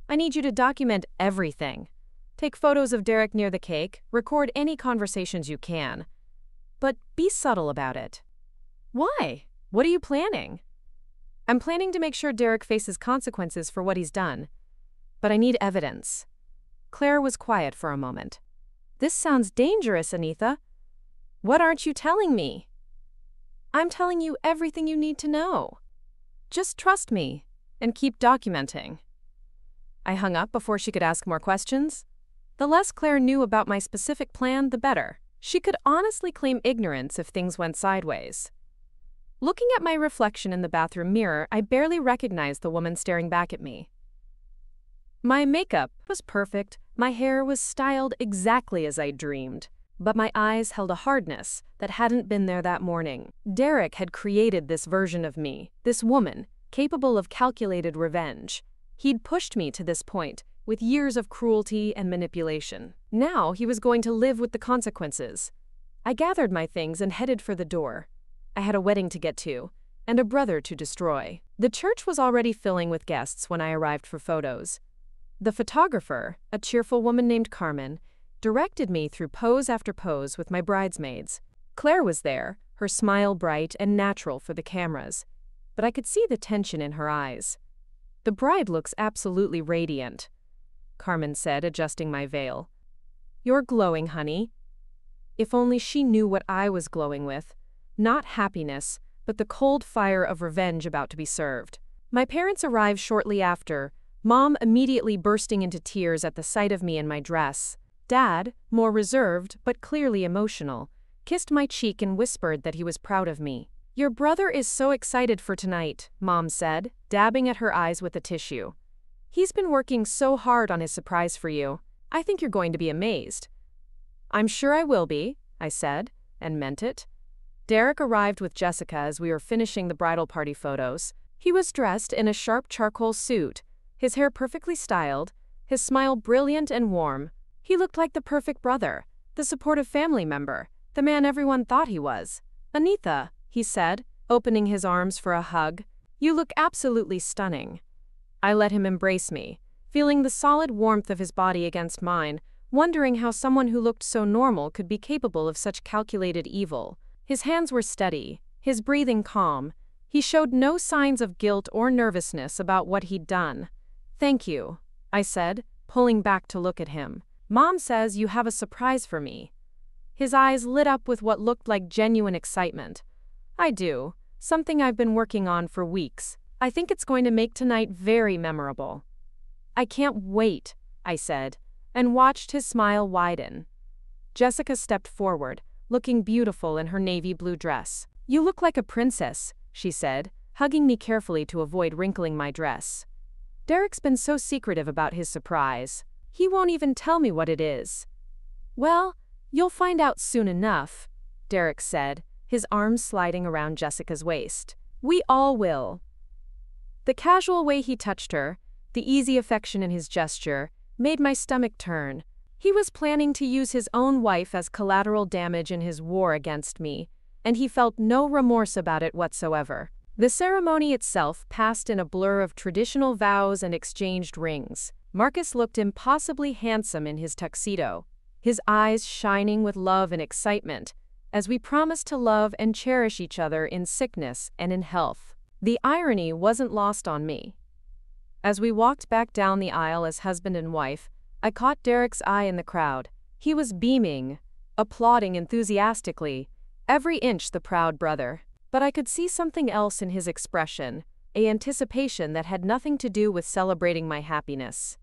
I need you to document everything. Take photos of Derek near the cake, record any conversations you can. But be subtle about it. Why? What are you planning? I'm planning to make sure Derek faces consequences for what he's done. But I need evidence. Claire was quiet for a moment. This sounds dangerous, Anitha. What aren't you telling me? I'm telling you everything you need to know. Just trust me and keep documenting. I hung up before she could ask more questions. The less Claire knew about my specific plan, the better. She could honestly claim ignorance if things went sideways. Looking at my reflection in the bathroom mirror, I barely recognized the woman staring back at me. My makeup was perfect, my hair was styled exactly as I dreamed, but my eyes held a hardness that hadn't been there that morning. Derek had created this version of me, this woman, capable of calculated revenge. He'd pushed me to this point, with years of cruelty and manipulation. Now he was going to live with the consequences. I gathered my things and headed for the door. I had a wedding to get to, and a brother to destroy. The church was already filling with guests when I arrived for photos. The photographer, a cheerful woman named Carmen, directed me through pose after pose with my bridesmaids. Claire was there, her smile bright and natural for the cameras, but I could see the tension in her eyes. "The bride looks absolutely radiant," Carmen said, adjusting my veil. "You're glowing, honey." If only she knew what I was glowing with. Not happiness, but the cold fire of revenge about to be served. My parents arrived shortly after, Mom immediately bursting into tears at the sight of me in my dress. Dad, more reserved but clearly emotional, kissed my cheek and whispered that he was proud of me. "Your brother is so excited for tonight," Mom said, dabbing at her eyes with a tissue. "He's been working so hard on his surprise for you. I think you're going to be amazed." "I'm sure I will be," I said, and meant it. Derek arrived with Jessica as we were finishing the bridal party photos. He was dressed in a sharp charcoal suit, his hair perfectly styled, his smile brilliant and warm. He looked like the perfect brother, the supportive family member, the man everyone thought he was. "Anitha," he said, opening his arms for a hug, "you look absolutely stunning." I let him embrace me, feeling the solid warmth of his body against mine, wondering how someone who looked so normal could be capable of such calculated evil. His hands were steady, his breathing calm. He showed no signs of guilt or nervousness about what he'd done. "Thank you," I said, pulling back to look at him. "Mom says you have a surprise for me." His eyes lit up with what looked like genuine excitement. "I do, something I've been working on for weeks. I think it's going to make tonight very memorable." "I can't wait," I said, and watched his smile widen. Jessica stepped forward, looking beautiful in her navy blue dress. "You look like a princess," she said, hugging me carefully to avoid wrinkling my dress. Derek's been so secretive about his surprise. He won't even tell me what it is. "Well, you'll find out soon enough," Derek said, his arms sliding around Jessica's waist. "We all will." The casual way he touched her, the easy affection in his gesture, made my stomach turn. He was planning to use his own wife as collateral damage in his war against me, and he felt no remorse about it whatsoever. The ceremony itself passed in a blur of traditional vows and exchanged rings. Marcus looked impossibly handsome in his tuxedo, his eyes shining with love and excitement, as we promised to love and cherish each other in sickness and in health. The irony wasn't lost on me. As we walked back down the aisle as husband and wife, I caught Derek's eye in the crowd. He was beaming, applauding enthusiastically, every inch the proud brother. But I could see something else in his expression, an anticipation that had nothing to do with celebrating my happiness.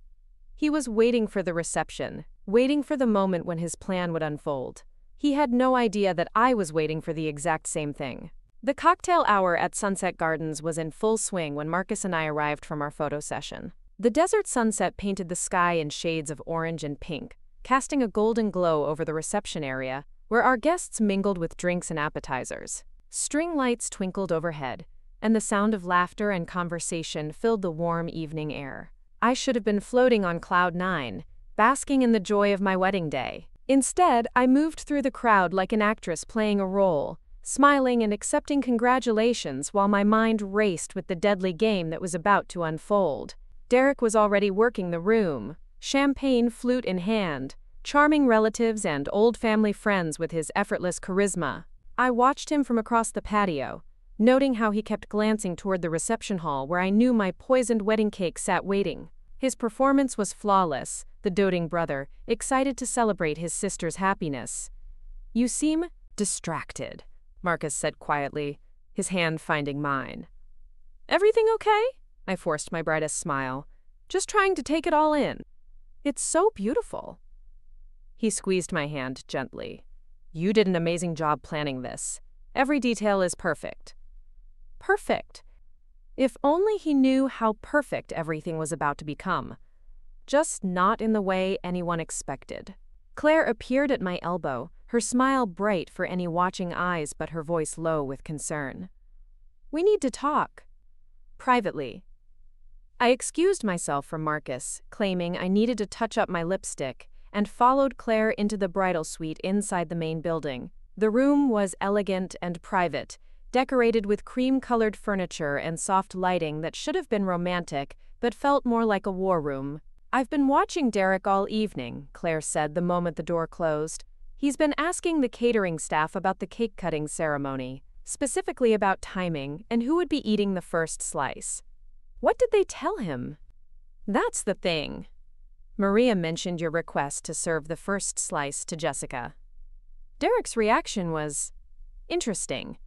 He was waiting for the reception, waiting for the moment when his plan would unfold. He had no idea that I was waiting for the exact same thing. The cocktail hour at Sunset Gardens was in full swing when Marcus and I arrived from our photo session. The desert sunset painted the sky in shades of orange and pink, casting a golden glow over the reception area, where our guests mingled with drinks and appetizers. String lights twinkled overhead, and the sound of laughter and conversation filled the warm evening air. I should have been floating on cloud 9, basking in the joy of my wedding day. Instead, I moved through the crowd like an actress playing a role, smiling and accepting congratulations while my mind raced with the deadly game that was about to unfold. Derek was already working the room, champagne flute in hand, charming relatives and old family friends with his effortless charisma. I watched him from across the patio, noting how he kept glancing toward the reception hall where I knew my poisoned wedding cake sat waiting. His performance was flawless, the doting brother, excited to celebrate his sister's happiness. "You seem distracted," Marcus said quietly, his hand finding mine. "Everything okay?" I forced my brightest smile. "Just trying to take it all in. It's so beautiful." He squeezed my hand gently. "You did an amazing job planning this. Every detail is perfect." Perfect. If only he knew how perfect everything was about to become. Just not in the way anyone expected. Claire appeared at my elbow, her smile bright for any watching eyes but her voice low with concern. "We need to talk. Privately." I excused myself from Marcus, claiming I needed to touch up my lipstick, and followed Claire into the bridal suite inside the main building. The room was elegant and private, decorated with cream-colored furniture and soft lighting that should have been romantic, but felt more like a war room. "I've been watching Derek all evening," Claire said the moment the door closed. "He's been asking the catering staff about the cake-cutting ceremony, specifically about timing and who would be eating the first slice." "What did they tell him?" "That's the thing. Maria mentioned your request to serve the first slice to Jessica." Derek's reaction was interesting.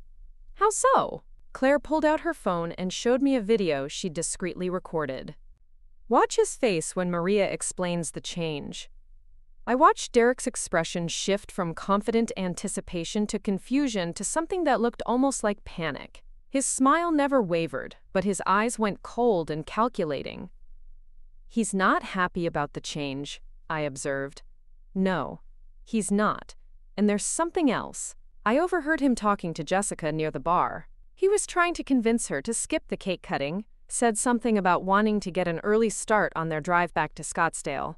"How so?" Claire pulled out her phone and showed me a video she'd discreetly recorded. "Watch his face when Maria explains the change." I watched Derek's expression shift from confident anticipation to confusion to something that looked almost like panic. His smile never wavered, but his eyes went cold and calculating. "He's not happy about the change," I observed. "No, he's not. And there's something else." I overheard him talking to Jessica near the bar. He was trying to convince her to skip the cake cutting, said something about wanting to get an early start on their drive back to Scottsdale.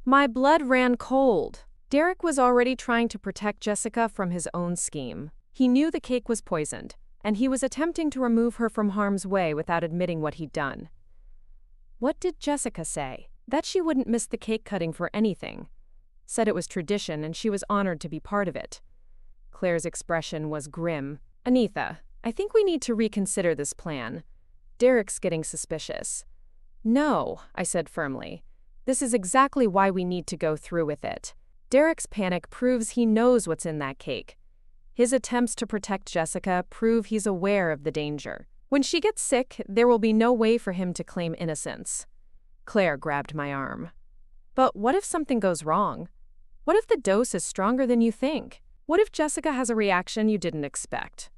My blood ran cold. Derek was already trying to protect Jessica from his own scheme. He knew the cake was poisoned, and he was attempting to remove her from harm's way without admitting what he'd done. What did Jessica say? That she wouldn't miss the cake cutting for anything. Said it was tradition and she was honored to be part of it. Claire's expression was grim. "Anitha, I think we need to reconsider this plan. Derek's getting suspicious." "No," I said firmly. "This is exactly why we need to go through with it. Derek's panic proves he knows what's in that cake. His attempts to protect Jessica prove he's aware of the danger. When she gets sick, there will be no way for him to claim innocence." Claire grabbed my arm. But what if something goes wrong? What if the dose is stronger than you think? What if Jessica has a reaction you didn't expect?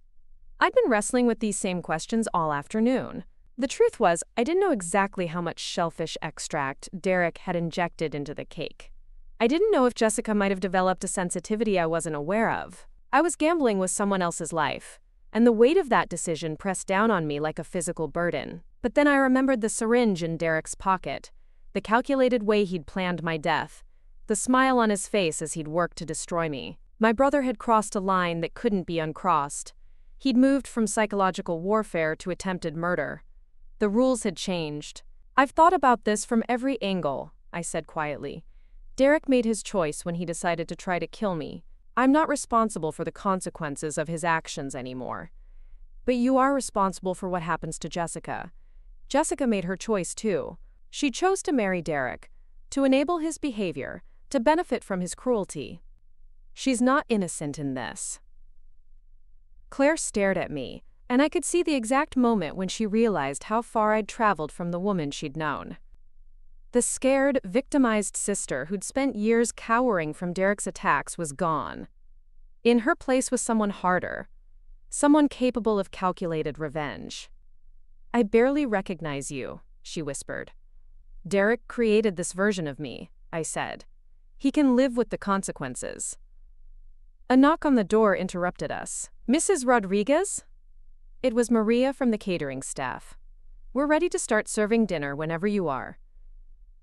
I'd been wrestling with these same questions all afternoon. The truth was, I didn't know exactly how much shellfish extract Derek had injected into the cake. I didn't know if Jessica might have developed a sensitivity I wasn't aware of. I was gambling with someone else's life, and the weight of that decision pressed down on me like a physical burden. But then I remembered the syringe in Derek's pocket, the calculated way he'd planned my death, the smile on his face as he'd worked to destroy me. My brother had crossed a line that couldn't be uncrossed. He'd moved from psychological warfare to attempted murder. The rules had changed. I've thought about this from every angle, I said quietly. Derek made his choice when he decided to try to kill me. I'm not responsible for the consequences of his actions anymore. But you are responsible for what happens to Jessica. Jessica made her choice too. She chose to marry Derek, to enable his behavior, to benefit from his cruelty. She's not innocent in this. Claire stared at me, and I could see the exact moment when she realized how far I'd traveled from the woman she'd known. The scared, victimized sister who'd spent years cowering from Derek's attacks was gone. In her place was someone harder, someone capable of calculated revenge. I barely recognize you, she whispered. Derek created this version of me, I said. He can live with the consequences. A knock on the door interrupted us. Mrs. Rodriguez? It was Maria from the catering staff. We're ready to start serving dinner whenever you are.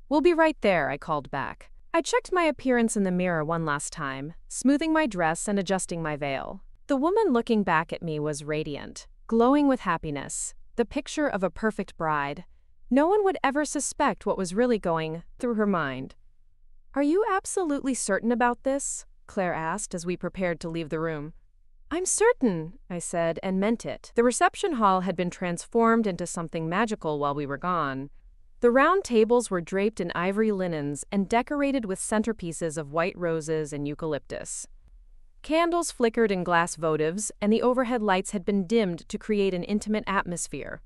We'll be right there, I called back. I checked my appearance in the mirror one last time, smoothing my dress and adjusting my veil. The woman looking back at me was radiant, glowing with happiness, the picture of a perfect bride. No one would ever suspect what was really going through her mind. Are you absolutely certain about this? Claire asked as we prepared to leave the room. I'm certain, I said, and meant it. The reception hall had been transformed into something magical while we were gone. The round tables were draped in ivory linens and decorated with centerpieces of white roses and eucalyptus. Candles flickered in glass votives, and the overhead lights had been dimmed to create an intimate atmosphere.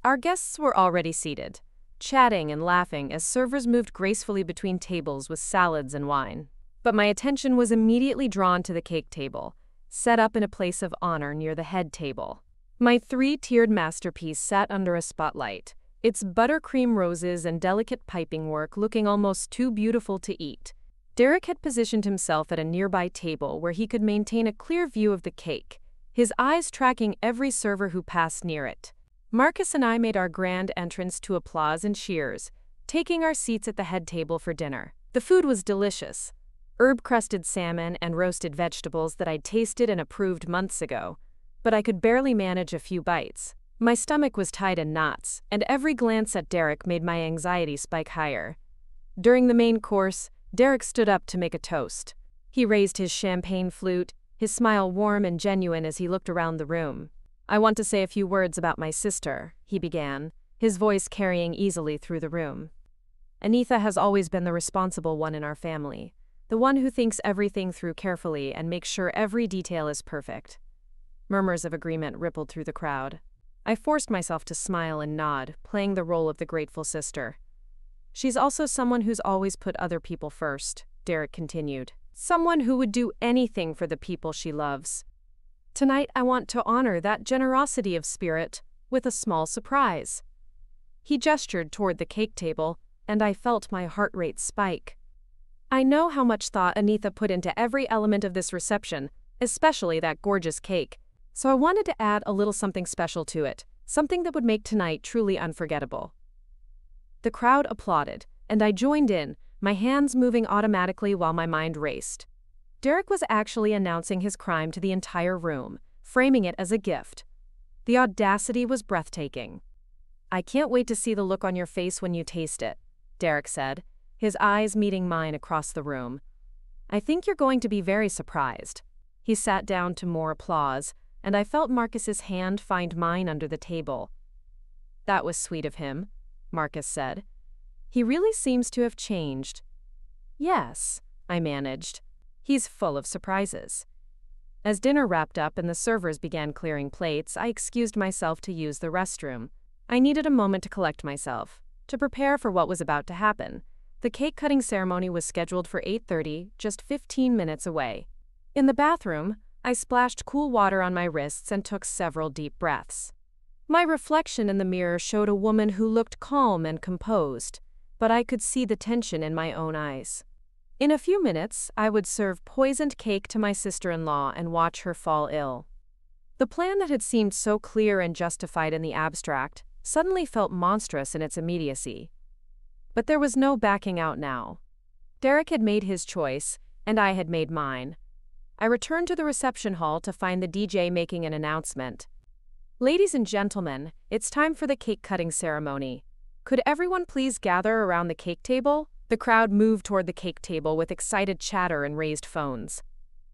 Our guests were already seated, chatting and laughing as servers moved gracefully between tables with salads and wine. But my attention was immediately drawn to the cake table, set up in a place of honor near the head table. My three-tiered masterpiece sat under a spotlight, its buttercream roses and delicate piping work looking almost too beautiful to eat. Derek had positioned himself at a nearby table where he could maintain a clear view of the cake, his eyes tracking every server who passed near it. Marcus and I made our grand entrance to applause and cheers, taking our seats at the head table for dinner. The food was delicious. Herb-crusted salmon and roasted vegetables that I'd tasted and approved months ago, but I could barely manage a few bites. My stomach was tied in knots, and every glance at Derek made my anxiety spike higher. During the main course, Derek stood up to make a toast. He raised his champagne flute, his smile warm and genuine as he looked around the room. I want to say a few words about my sister, he began, his voice carrying easily through the room. Anitha has always been the responsible one in our family. The one who thinks everything through carefully and makes sure every detail is perfect. Murmurs of agreement rippled through the crowd. I forced myself to smile and nod, playing the role of the grateful sister. She's also someone who's always put other people first, Derek continued. Someone who would do anything for the people she loves. Tonight I want to honor that generosity of spirit with a small surprise. He gestured toward the cake table, and I felt my heart rate spike. I know how much thought Anitha put into every element of this reception, especially that gorgeous cake, so I wanted to add a little something special to it, something that would make tonight truly unforgettable. The crowd applauded, and I joined in, my hands moving automatically while my mind raced. Derek was actually announcing his crime to the entire room, framing it as a gift. The audacity was breathtaking. I can't wait to see the look on your face when you taste it, Derek said, his eyes meeting mine across the room. I think you're going to be very surprised. He sat down to more applause, and I felt Marcus's hand find mine under the table. That was sweet of him, Marcus said. He really seems to have changed. Yes, I managed. He's full of surprises. As dinner wrapped up and the servers began clearing plates, I excused myself to use the restroom. I needed a moment to collect myself, to prepare for what was about to happen. The cake-cutting ceremony was scheduled for 8:30, just 15 minutes away. In the bathroom, I splashed cool water on my wrists and took several deep breaths. My reflection in the mirror showed a woman who looked calm and composed, but I could see the tension in my own eyes. In a few minutes, I would serve poisoned cake to my sister-in-law and watch her fall ill. The plan that had seemed so clear and justified in the abstract suddenly felt monstrous in its immediacy. But there was no backing out now. Derek had made his choice, and I had made mine. I returned to the reception hall to find the DJ making an announcement. "Ladies and gentlemen, it's time for the cake-cutting ceremony. Could everyone please gather around the cake table?" The crowd moved toward the cake table with excited chatter and raised phones.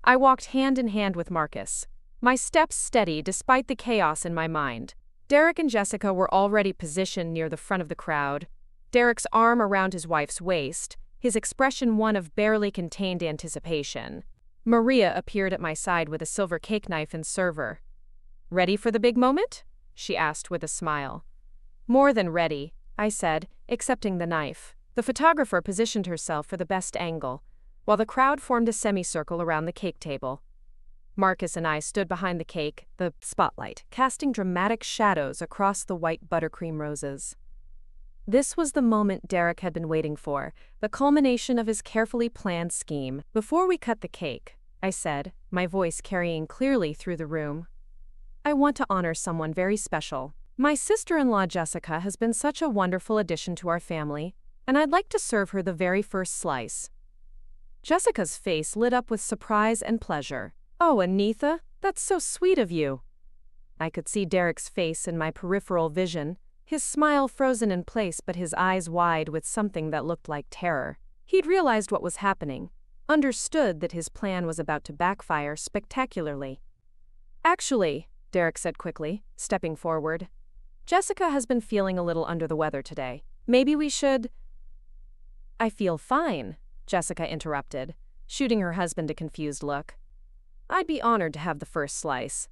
I walked hand in hand with Marcus, my steps steady despite the chaos in my mind. Derek and Jessica were already positioned near the front of the crowd, Derek's arm around his wife's waist, his expression one of barely contained anticipation. Maria appeared at my side with a silver cake knife and server. "Ready for the big moment?" she asked with a smile. "More than ready," I said, accepting the knife. The photographer positioned herself for the best angle, while the crowd formed a semicircle around the cake table. Marcus and I stood behind the cake, the spotlight casting dramatic shadows across the white buttercream roses. This was the moment Derek had been waiting for, the culmination of his carefully planned scheme. "Before we cut the cake," I said, my voice carrying clearly through the room, "I want to honor someone very special. My sister-in-law Jessica has been such a wonderful addition to our family, and I'd like to serve her the very first slice." Jessica's face lit up with surprise and pleasure. "Oh, Anitha, that's so sweet of you." I could see Derek's face in my peripheral vision, his smile frozen in place but his eyes wide with something that looked like terror. He'd realized what was happening, understood that his plan was about to backfire spectacularly. "Actually," Derek said quickly, stepping forward, "Jessica has been feeling a little under the weather today. Maybe we should—" "I feel fine," Jessica interrupted, shooting her husband a confused look. "I'd be honored to have the first slice."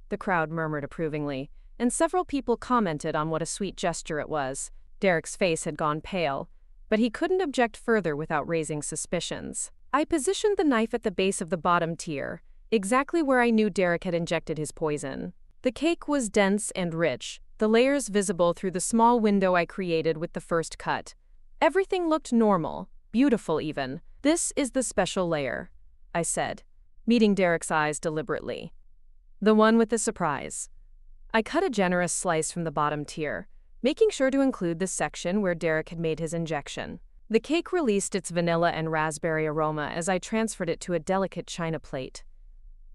The crowd murmured approvingly, and several people commented on what a sweet gesture it was. Derek's face had gone pale, but he couldn't object further without raising suspicions. I positioned the knife at the base of the bottom tier, exactly where I knew Derek had injected his poison. The cake was dense and rich, the layers visible through the small window I created with the first cut. Everything looked normal, beautiful even. "This is the special layer," I said, meeting Derek's eyes deliberately. "The one with the surprise." I cut a generous slice from the bottom tier, making sure to include the section where Derek had made his injection. The cake released its vanilla and raspberry aroma as I transferred it to a delicate china plate.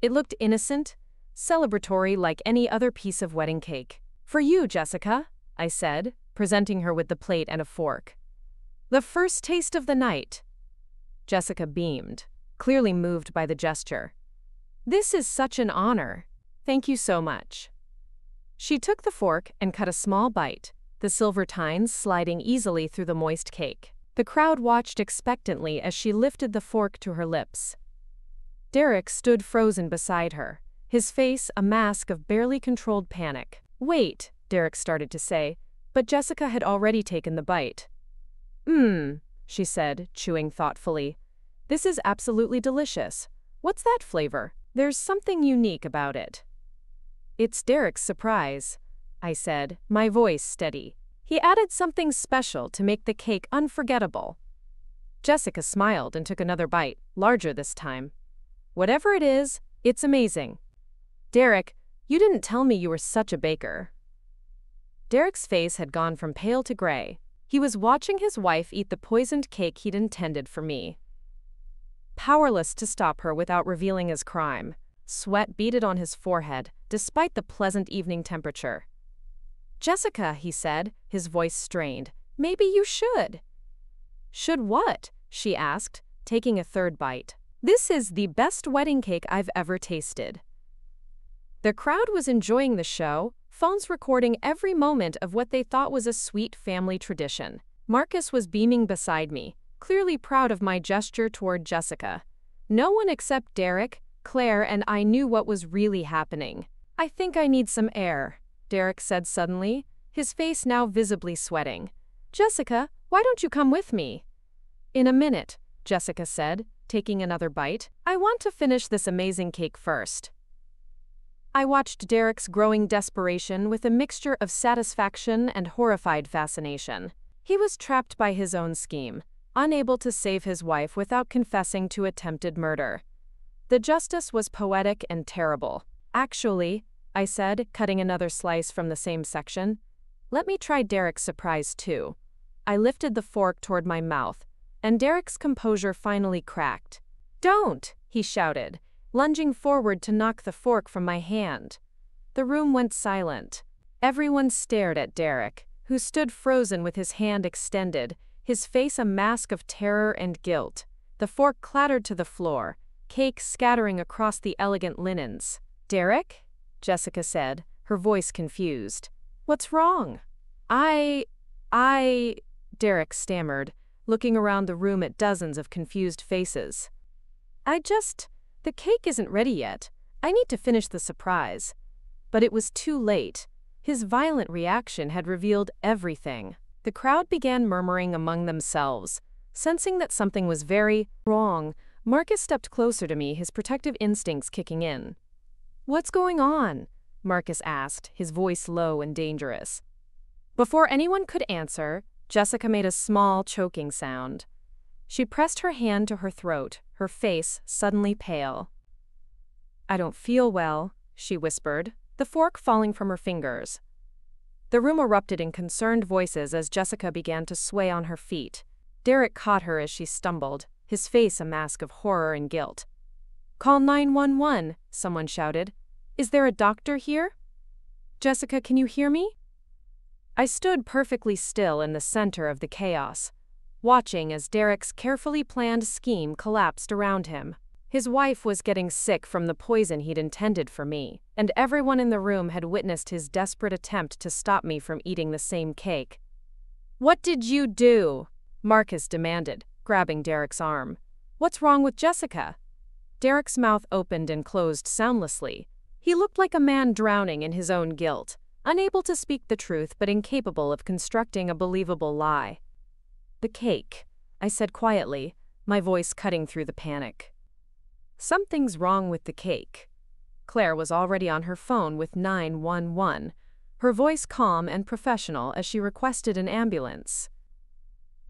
It looked innocent, celebratory like any other piece of wedding cake. "For you, Jessica," I said, presenting her with the plate and a fork. "The first taste of the night." Jessica beamed, clearly moved by the gesture. "This is such an honor. Thank you so much." She took the fork and cut a small bite, the silver tines sliding easily through the moist cake. The crowd watched expectantly as she lifted the fork to her lips. Derek stood frozen beside her, his face a mask of barely controlled panic. "Wait," Derek started to say, but Jessica had already taken the bite. She said, chewing thoughtfully. "This is absolutely delicious. What's that flavor? There's something unique about it." "It's Derek's surprise," I said, my voice steady. "He added something special to make the cake unforgettable." Jessica smiled and took another bite, larger this time. "Whatever it is, it's amazing." "Derek, you didn't tell me you were such a baker." Derek's face had gone from pale to gray. He was watching his wife eat the poisoned cake he'd intended for me. Powerless to stop her without revealing his crime, sweat beaded on his forehead, despite the pleasant evening temperature. "Jessica," he said, his voice strained, "maybe you should." "Should what?" she asked, taking a third bite. "This is the best wedding cake I've ever tasted." The crowd was enjoying the show, phones recording every moment of what they thought was a sweet family tradition. Marcus was beaming beside me, clearly proud of my gesture toward Jessica. No one except Derek, Claire, and I knew what was really happening. "I think I need some air," Derek said suddenly, his face now visibly sweating. Jessica, why don't you come with me? In a minute, Jessica said, taking another bite. I want to finish this amazing cake first. I watched Derek's growing desperation with a mixture of satisfaction and horrified fascination. He was trapped by his own scheme, unable to save his wife without confessing to attempted murder. The justice was poetic and terrible. Actually, I said, cutting another slice from the same section, let me try Derek's surprise too. I lifted the fork toward my mouth, and Derek's composure finally cracked. Don't, he shouted, lunging forward to knock the fork from my hand. The room went silent. Everyone stared at Derek, who stood frozen with his hand extended, his face a mask of terror and guilt. The fork clattered to the floor, cake scattering across the elegant linens. Derek? Jessica said, her voice confused. What's wrong? Derek stammered, looking around the room at dozens of confused faces. The cake isn't ready yet. I need to finish the surprise. But it was too late. His violent reaction had revealed everything. The crowd began murmuring among themselves. Sensing that something was very wrong, Marcus stepped closer to me, his protective instincts kicking in. What's going on? Marcus asked, his voice low and dangerous. Before anyone could answer, Jessica made a small, choking sound. She pressed her hand to her throat, her face suddenly pale. I don't feel well, she whispered, the fork falling from her fingers. The room erupted in concerned voices as Jessica began to sway on her feet. Derek caught her as she stumbled, his face a mask of horror and guilt. Call 911, someone shouted. Is there a doctor here? Jessica, can you hear me? I stood perfectly still in the center of the chaos, watching as Derek's carefully planned scheme collapsed around him. His wife was getting sick from the poison he'd intended for me, and everyone in the room had witnessed his desperate attempt to stop me from eating the same cake. What did you do? Marcus demanded, grabbing Derek's arm. What's wrong with Jessica? Derek's mouth opened and closed soundlessly. He looked like a man drowning in his own guilt, unable to speak the truth but incapable of constructing a believable lie. The cake, I said quietly, my voice cutting through the panic. Something's wrong with the cake. Claire was already on her phone with 911, her voice calm and professional as she requested an ambulance.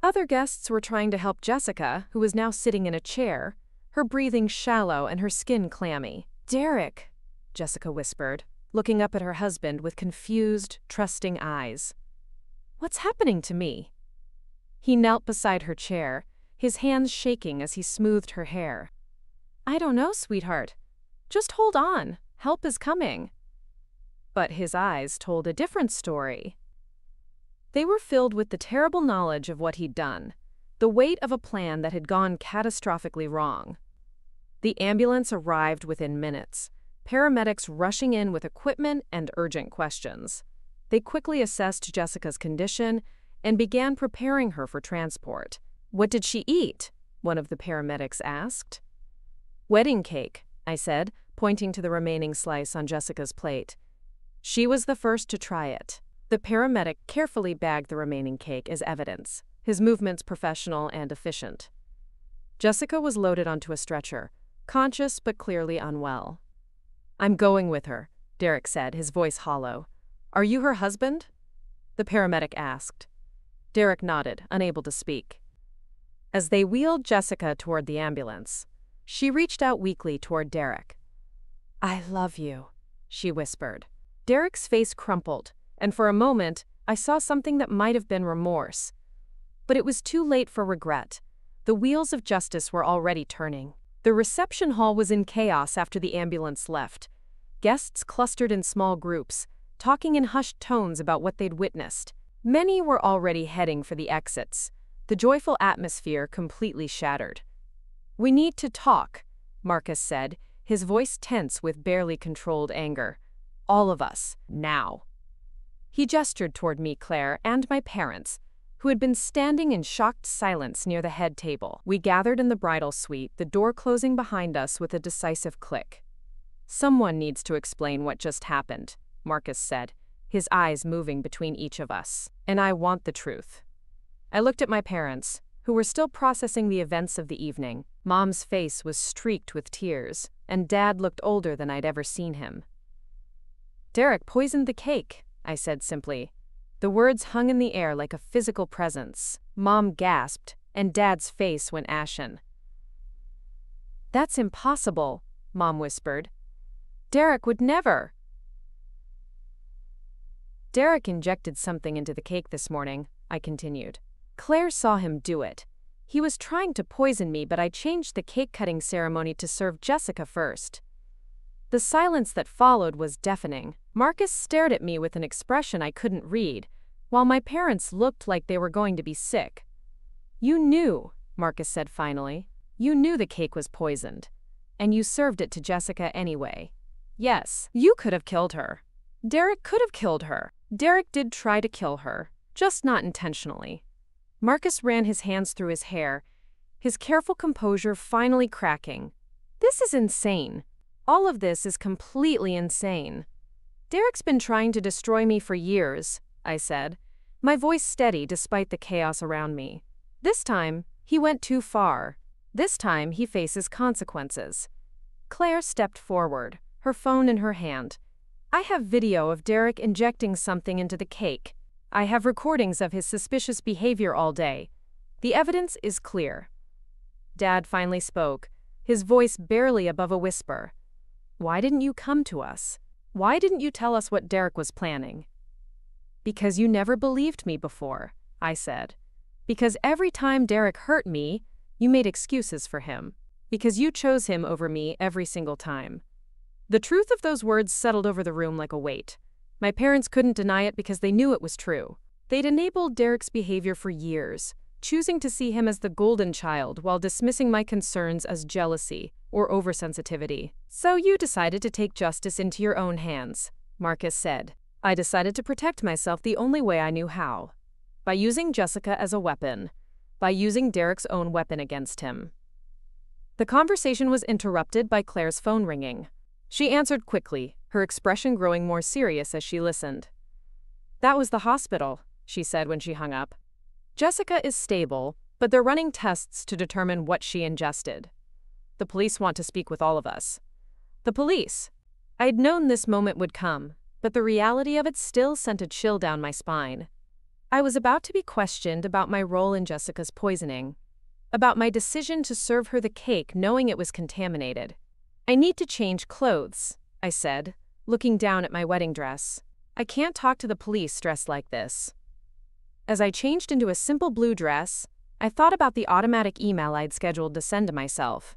Other guests were trying to help Jessica, who was now sitting in a chair, her breathing shallow and her skin clammy. Derek, Jessica whispered, looking up at her husband with confused, trusting eyes. What's happening to me? He knelt beside her chair, his hands shaking as he smoothed her hair. I don't know, sweetheart. Just hold on. Help is coming. But his eyes told a different story. They were filled with the terrible knowledge of what he'd done, the weight of a plan that had gone catastrophically wrong. The ambulance arrived within minutes, paramedics rushing in with equipment and urgent questions. They quickly assessed Jessica's condition and began preparing her for transport. What did she eat? One of the paramedics asked. Wedding cake, I said, pointing to the remaining slice on Jessica's plate. She was the first to try it. The paramedic carefully bagged the remaining cake as evidence, his movements professional and efficient. Jessica was loaded onto a stretcher, conscious but clearly unwell. I'm going with her, Derek said, his voice hollow. Are you her husband? The paramedic asked. Derek nodded, unable to speak. As they wheeled Jessica toward the ambulance, she reached out weakly toward Derek. I love you, she whispered. Derek's face crumpled, and for a moment, I saw something that might have been remorse. But it was too late for regret. The wheels of justice were already turning. The reception hall was in chaos after the ambulance left. Guests clustered in small groups, talking in hushed tones about what they'd witnessed. Many were already heading for the exits, the joyful atmosphere completely shattered. We need to talk, Marcus said, his voice tense with barely controlled anger. All of us, now. He gestured toward me, Claire, and my parents, who had been standing in shocked silence near the head table. We gathered in the bridal suite, the door closing behind us with a decisive click. Someone needs to explain what just happened, Marcus said, his eyes moving between each of us. And I want the truth. I looked at my parents, who were still processing the events of the evening. Mom's face was streaked with tears, and Dad looked older than I'd ever seen him. "Derek poisoned the cake," I said simply. The words hung in the air like a physical presence. Mom gasped, and Dad's face went ashen. "That's impossible," Mom whispered. "Derek would never." "Derek injected something into the cake this morning," I continued. "Claire saw him do it. He was trying to poison me, but I changed the cake-cutting ceremony to serve Jessica first." The silence that followed was deafening. Marcus stared at me with an expression I couldn't read, while my parents looked like they were going to be sick. "You knew," Marcus said finally. "You knew the cake was poisoned, and you served it to Jessica anyway. Yes, you could have killed her. Derek could have killed her. Derek did try to kill her, just not intentionally." Marcus ran his hands through his hair, his careful composure finally cracking. "This is insane. All of this is completely insane. Derek's been trying to destroy me for years," I said, my voice steady despite the chaos around me. "This time, he went too far. This time, he faces consequences." Claire stepped forward, her phone in her hand. "I have video of Derek injecting something into the cake. I have recordings of his suspicious behavior all day. The evidence is clear." Dad finally spoke, his voice barely above a whisper. "Why didn't you come to us? Why didn't you tell us what Derek was planning?" "Because you never believed me before," I said. "Because every time Derek hurt me, you made excuses for him. Because you chose him over me every single time." The truth of those words settled over the room like a weight. My parents couldn't deny it because they knew it was true. They'd enabled Derek's behavior for years, choosing to see him as the golden child while dismissing my concerns as jealousy or oversensitivity. "So you decided to take justice into your own hands," Marcus said. "I decided to protect myself the only way I knew how. By using Jessica as a weapon. By using Derek's own weapon against him." The conversation was interrupted by Claire's phone ringing. She answered quickly, her expression growing more serious as she listened. "That was the hospital," she said when she hung up. "Jessica is stable, but they're running tests to determine what she ingested. The police want to speak with all of us." The police. I'd known this moment would come, but the reality of it still sent a chill down my spine. I was about to be questioned about my role in Jessica's poisoning, about my decision to serve her the cake knowing it was contaminated. "I need to change clothes," I said, looking down at my wedding dress. "I can't talk to the police dressed like this." As I changed into a simple blue dress, I thought about the automatic email I'd scheduled to send to myself.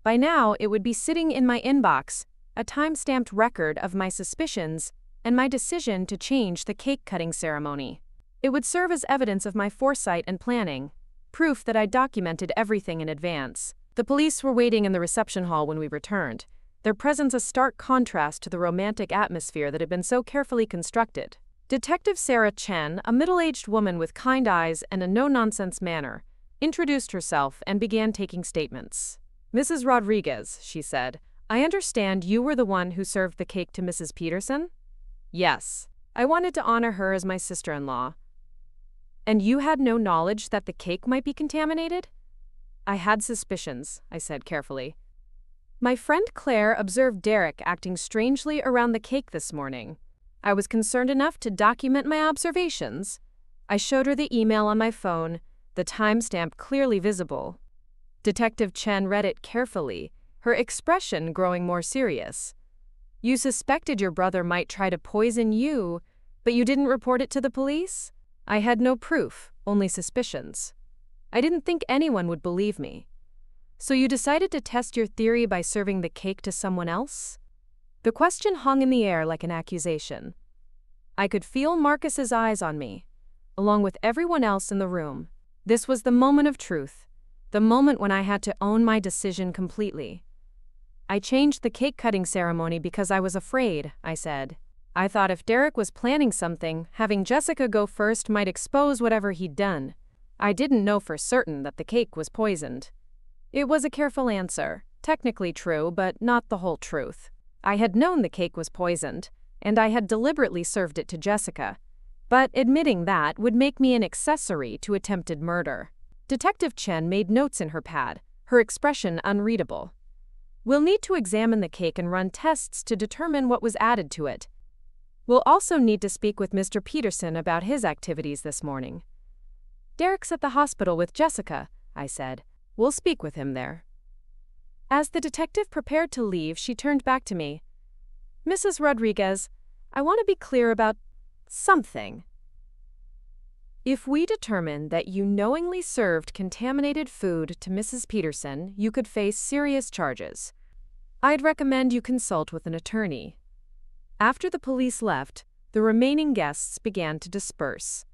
By now, it would be sitting in my inbox, a time-stamped record of my suspicions and my decision to change the cake-cutting ceremony. It would serve as evidence of my foresight and planning, proof that I'd documented everything in advance. The police were waiting in the reception hall when we returned, their presence a stark contrast to the romantic atmosphere that had been so carefully constructed. Detective Sarah Chen, a middle-aged woman with kind eyes and a no-nonsense manner, introduced herself and began taking statements. "Mrs. Rodriguez," she said, "I understand you were the one who served the cake to Mrs. Peterson?" "Yes. I wanted to honor her as my sister-in-law." "And you had no knowledge that the cake might be contaminated?" "I had suspicions," I said carefully. "My friend Claire observed Derek acting strangely around the cake this morning. I was concerned enough to document my observations. I showed her the email on my phone, the timestamp clearly visible." Detective Chen read it carefully, her expression growing more serious. "You suspected your brother might try to poison you, but you didn't report it to the police?" "I had no proof, only suspicions. I didn't think anyone would believe me." "So you decided to test your theory by serving the cake to someone else?" The question hung in the air like an accusation. I could feel Marcus's eyes on me, along with everyone else in the room. This was the moment of truth, the moment when I had to own my decision completely. "I changed the cake-cutting ceremony because I was afraid," I said. "I thought if Derek was planning something, having Jessica go first might expose whatever he'd done. I didn't know for certain that the cake was poisoned." It was a careful answer, technically true, but not the whole truth. I had known the cake was poisoned, and I had deliberately served it to Jessica. But admitting that would make me an accessory to attempted murder. Detective Chen made notes in her pad, her expression unreadable. We'll need to examine the cake and run tests to determine what was added to it. We'll also need to speak with Mr. Peterson about his activities this morning. Derek's at the hospital with Jessica, I said. We'll speak with him there. As the detective prepared to leave, she turned back to me. Mrs. Rodriguez, I want to be clear about something. If we determine that you knowingly served contaminated food to Mrs. Peterson, you could face serious charges. I'd recommend you consult with an attorney. After the police left, the remaining guests began to disperse.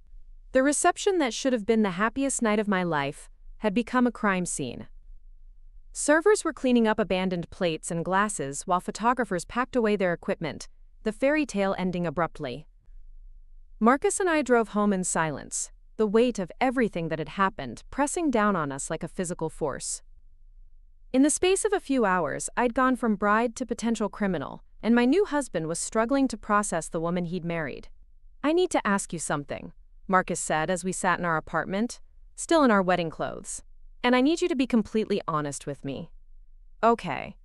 The reception that should have been the happiest night of my life had become a crime scene. Servers were cleaning up abandoned plates and glasses while photographers packed away their equipment, the fairy tale ending abruptly. Marcus and I drove home in silence, the weight of everything that had happened pressing down on us like a physical force. In the space of a few hours, I'd gone from bride to potential criminal, and my new husband was struggling to process the woman he'd married. I need to ask you something, Marcus said as we sat in our apartment, still in our wedding clothes. And I need you to be completely honest with me. Okay.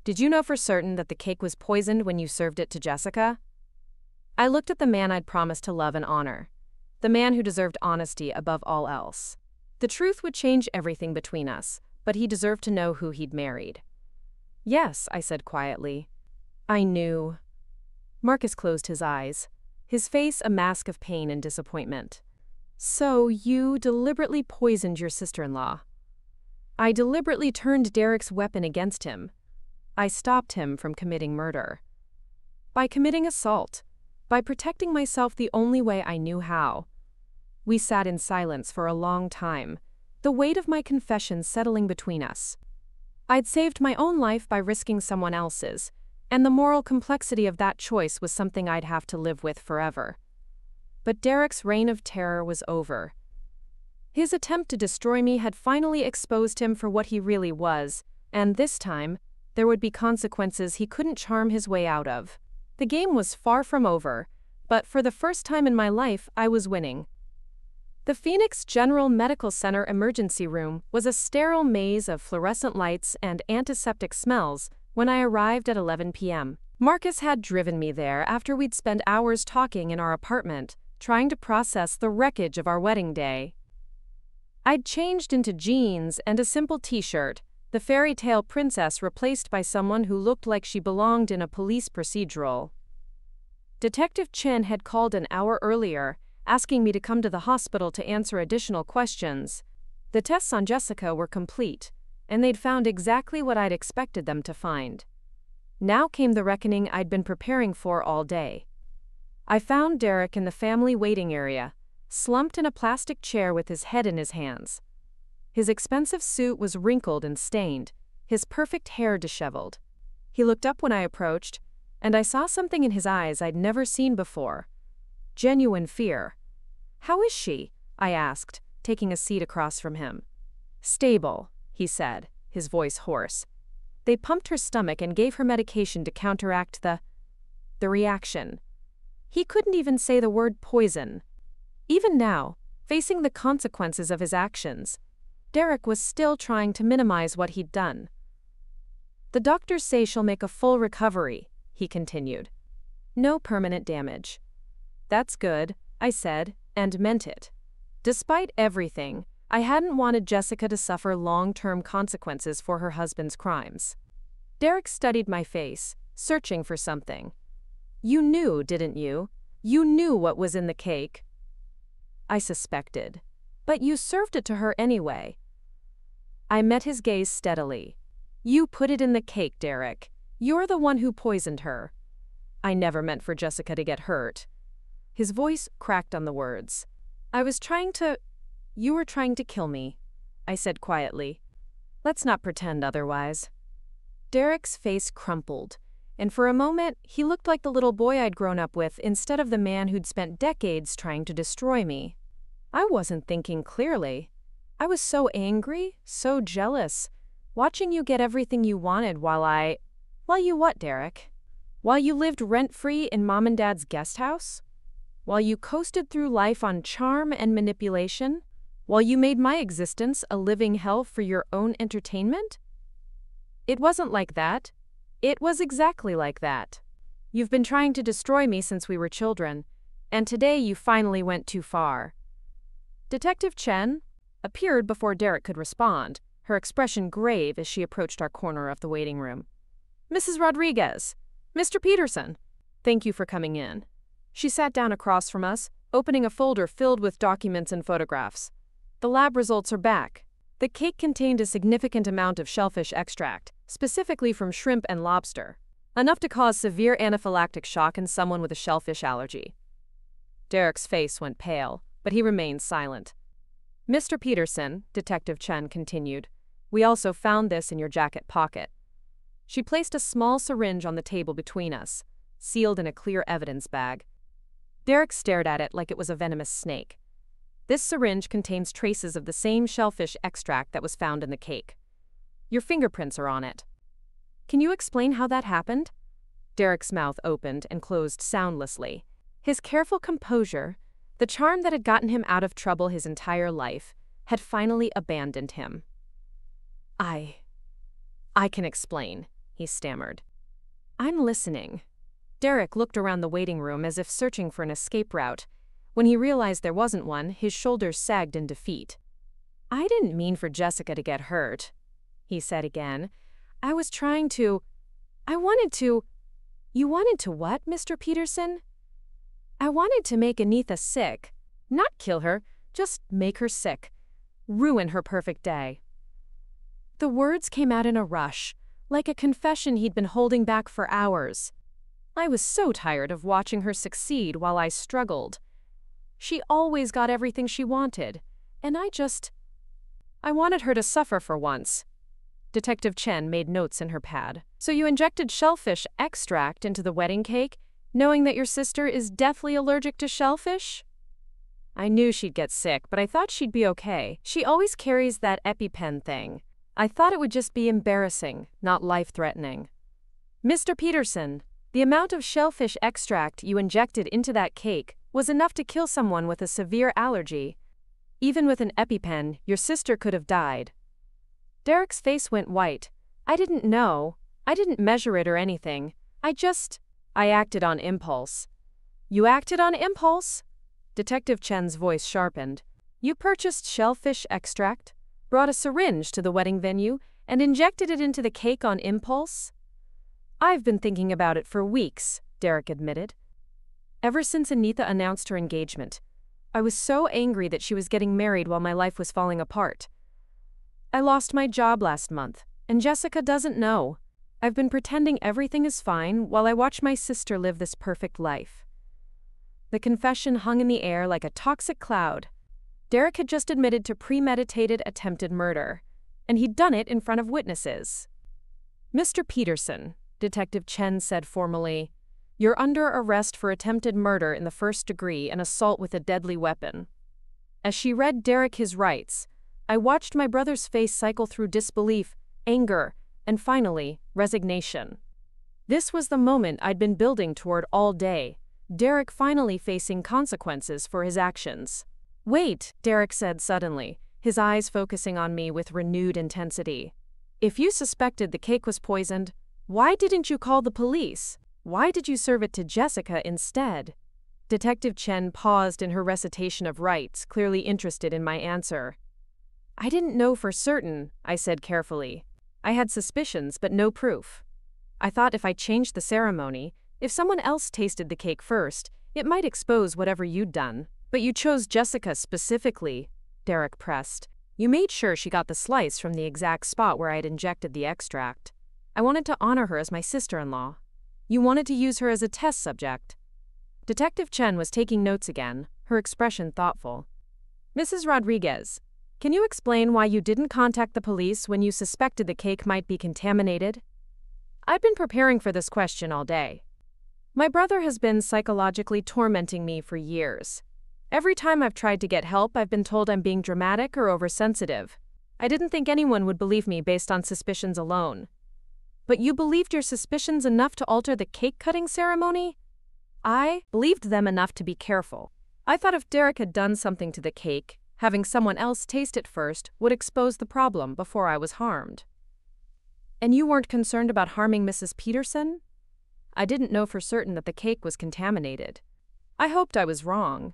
Did you know for certain that the cake was poisoned when you served it to Jessica? I looked at the man I'd promised to love and honor, the man who deserved honesty above all else. The truth would change everything between us, but he deserved to know who he'd married. Yes, I said quietly. I knew. Marcus closed his eyes, his face a mask of pain and disappointment. So you deliberately poisoned your sister-in-law. I deliberately turned Derek's weapon against him. I stopped him from committing murder. By committing assault. By protecting myself the only way I knew how. We sat in silence for a long time, the weight of my confession settling between us. I'd saved my own life by risking someone else's, and the moral complexity of that choice was something I'd have to live with forever. But Derek's reign of terror was over. His attempt to destroy me had finally exposed him for what he really was, and this time, there would be consequences he couldn't charm his way out of. The game was far from over, but for the first time in my life, I was winning. The Phoenix General Medical Center emergency room was a sterile maze of fluorescent lights and antiseptic smells when I arrived at 11 p.m. Marcus had driven me there after we'd spent hours talking in our apartment, trying to process the wreckage of our wedding day. I'd changed into jeans and a simple t-shirt, the fairy tale princess replaced by someone who looked like she belonged in a police procedural. Detective Chen had called an hour earlier, asking me to come to the hospital to answer additional questions. The tests on Jessica were complete, and they'd found exactly what I'd expected them to find. Now came the reckoning I'd been preparing for all day. I found Derek in the family waiting area, slumped in a plastic chair with his head in his hands. His expensive suit was wrinkled and stained, his perfect hair disheveled. He looked up when I approached, and I saw something in his eyes I'd never seen before. Genuine fear. How is she? I asked, taking a seat across from him. Stable, he said, his voice hoarse. They pumped her stomach and gave her medication to counteract the reaction. He couldn't even say the word poison. Even now, facing the consequences of his actions, Derek was still trying to minimize what he'd done. The doctors say she'll make a full recovery, he continued. No permanent damage. That's good, I said, and meant it. Despite everything, I hadn't wanted Jessica to suffer long-term consequences for her husband's crimes. Derek studied my face, searching for something. You knew, didn't you? You knew what was in the cake. I suspected. But you served it to her anyway. I met his gaze steadily. You put it in the cake, Derek. You're the one who poisoned her. I never meant for Jessica to get hurt. His voice cracked on the words. You were trying to kill me, I said quietly. Let's not pretend otherwise. Derek's face crumpled, and for a moment, he looked like the little boy I'd grown up with instead of the man who'd spent decades trying to destroy me. I wasn't thinking clearly. I was so angry, so jealous, watching you get everything you wanted while you what, Derek? While you lived rent-free in Mom and Dad's guest house? While you coasted through life on charm and manipulation? While you made my existence a living hell for your own entertainment? It wasn't like that. It was exactly like that. You've been trying to destroy me since we were children, and today you finally went too far. Detective Chen appeared before Derek could respond, her expression grave as she approached our corner of the waiting room. Mrs. Rodriguez, Mr. Peterson, thank you for coming in. She sat down across from us, opening a folder filled with documents and photographs. The lab results are back. The cake contained a significant amount of shellfish extract, specifically from shrimp and lobster, enough to cause severe anaphylactic shock in someone with a shellfish allergy. Derek's face went pale, but he remained silent. Mr. Peterson, Detective Chen continued, we also found this in your jacket pocket. She placed a small syringe on the table between us, sealed in a clear evidence bag. Derek stared at it like it was a venomous snake. This syringe contains traces of the same shellfish extract that was found in the cake. Your fingerprints are on it. Can you explain how that happened? Derek's mouth opened and closed soundlessly. His careful composure, the charm that had gotten him out of trouble his entire life, had finally abandoned him. I can explain, he stammered. I'm listening. Derek looked around the waiting room as if searching for an escape route. When he realized there wasn't one, his shoulders sagged in defeat. I didn't mean for Jessica to get hurt, he said again. I wanted to. You wanted to what, Mr. Peterson? I wanted to make Anitha sick. Not kill her, just make her sick. Ruin her perfect day. The words came out in a rush, like a confession he'd been holding back for hours. I was so tired of watching her succeed while I struggled. She always got everything she wanted, and I wanted her to suffer for once. Detective Chen made notes in her pad. So you injected shellfish extract into the wedding cake, knowing that your sister is deathly allergic to shellfish? I knew she'd get sick, but I thought she'd be okay. She always carries that EpiPen thing. I thought it would just be embarrassing, not life-threatening. Mr. Peterson, the amount of shellfish extract you injected into that cake was enough to kill someone with a severe allergy. Even with an EpiPen, your sister could have died. Derek's face went white. I didn't know. I didn't measure it or anything. I acted on impulse. You acted on impulse? Detective Chen's voice sharpened. You purchased shellfish extract, brought a syringe to the wedding venue, and injected it into the cake on impulse? I've been thinking about it for weeks, Derek admitted. Ever since Anitha announced her engagement, I was so angry that she was getting married while my life was falling apart. I lost my job last month, and Jessica doesn't know. I've been pretending everything is fine while I watch my sister live this perfect life. The confession hung in the air like a toxic cloud. Derek had just admitted to premeditated attempted murder, and he'd done it in front of witnesses. Mr. Peterson, Detective Chen said formally, you're under arrest for attempted murder in the first degree and assault with a deadly weapon. As she read Derek his rights, I watched my brother's face cycle through disbelief, anger, and finally, resignation. This was the moment I'd been building toward all day, Derek finally facing consequences for his actions. Wait, Derek said suddenly, his eyes focusing on me with renewed intensity. If you suspected the cake was poisoned, why didn't you call the police? Why did you serve it to Jessica instead? Detective Chen paused in her recitation of rights, clearly interested in my answer. I didn't know for certain, I said carefully. I had suspicions, but no proof. I thought if I changed the ceremony, if someone else tasted the cake first, it might expose whatever you'd done. But you chose Jessica specifically, Derek pressed. You made sure she got the slice from the exact spot where I had injected the extract. I wanted to honor her as my sister-in-law. You wanted to use her as a test subject. Detective Chen was taking notes again, her expression thoughtful. Mrs. Rodriguez, can you explain why you didn't contact the police when you suspected the cake might be contaminated? I've been preparing for this question all day. My brother has been psychologically tormenting me for years. Every time I've tried to get help, I've been told I'm being dramatic or oversensitive. I didn't think anyone would believe me based on suspicions alone. But you believed your suspicions enough to alter the cake-cutting ceremony? I believed them enough to be careful. I thought if Derek had done something to the cake, having someone else taste it first would expose the problem before I was harmed. And you weren't concerned about harming Mrs. Peterson? I didn't know for certain that the cake was contaminated. I hoped I was wrong.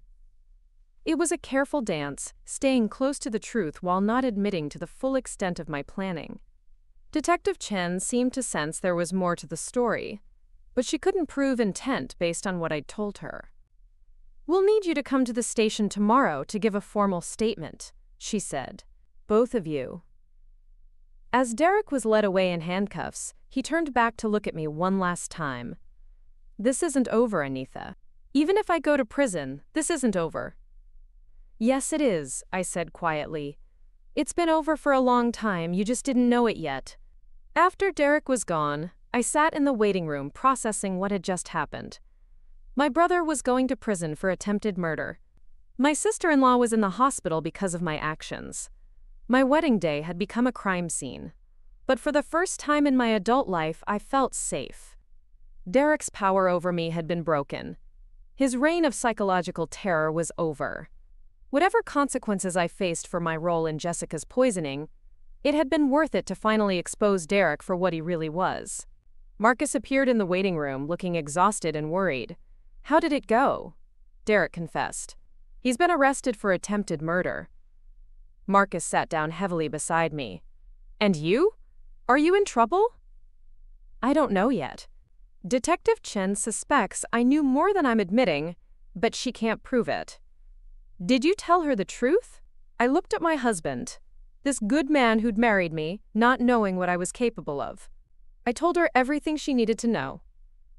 It was a careful dance, staying close to the truth while not admitting to the full extent of my planning. Detective Chen seemed to sense there was more to the story, but she couldn't prove intent based on what I'd told her. "We'll need you to come to the station tomorrow to give a formal statement," she said. "Both of you." As Derek was led away in handcuffs, he turned back to look at me one last time. "This isn't over, Anitha. Even if I go to prison, this isn't over." "Yes, it is," I said quietly. "It's been over for a long time, you just didn't know it yet." After Derek was gone, I sat in the waiting room processing what had just happened. My brother was going to prison for attempted murder. My sister-in-law was in the hospital because of my actions. My wedding day had become a crime scene. But for the first time in my adult life, I felt safe. Derek's power over me had been broken. His reign of psychological terror was over. Whatever consequences I faced for my role in Jessica's poisoning, it had been worth it to finally expose Derek for what he really was. Marcus appeared in the waiting room, looking exhausted and worried. "How did it go?" Derek confessed. "He's been arrested for attempted murder." Marcus sat down heavily beside me. "And you? Are you in trouble?" "I don't know yet. Detective Chen suspects I knew more than I'm admitting, but she can't prove it." "Did you tell her the truth?" I looked at my husband, this good man who'd married me, not knowing what I was capable of. I told her everything she needed to know.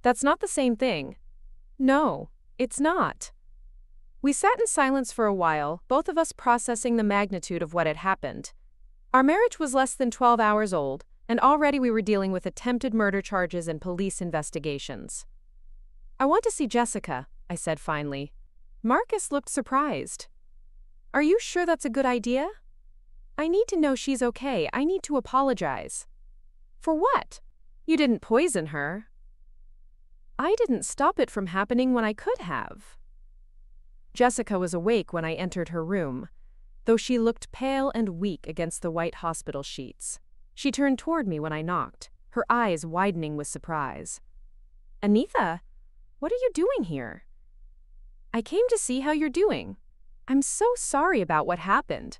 "That's not the same thing." "No, it's not." We sat in silence for a while, both of us processing the magnitude of what had happened. Our marriage was less than 12 hours old, and already we were dealing with attempted murder charges and police investigations. "I want to see Jessica," I said finally. Marcus looked surprised. "Are you sure that's a good idea?" "I need to know she's okay. I need to apologize." "For what? You didn't poison her." "I didn't stop it from happening when I could have." Jessica was awake when I entered her room, though she looked pale and weak against the white hospital sheets. She turned toward me when I knocked, her eyes widening with surprise. "Anitha, what are you doing here?" "I came to see how you're doing. I'm so sorry about what happened."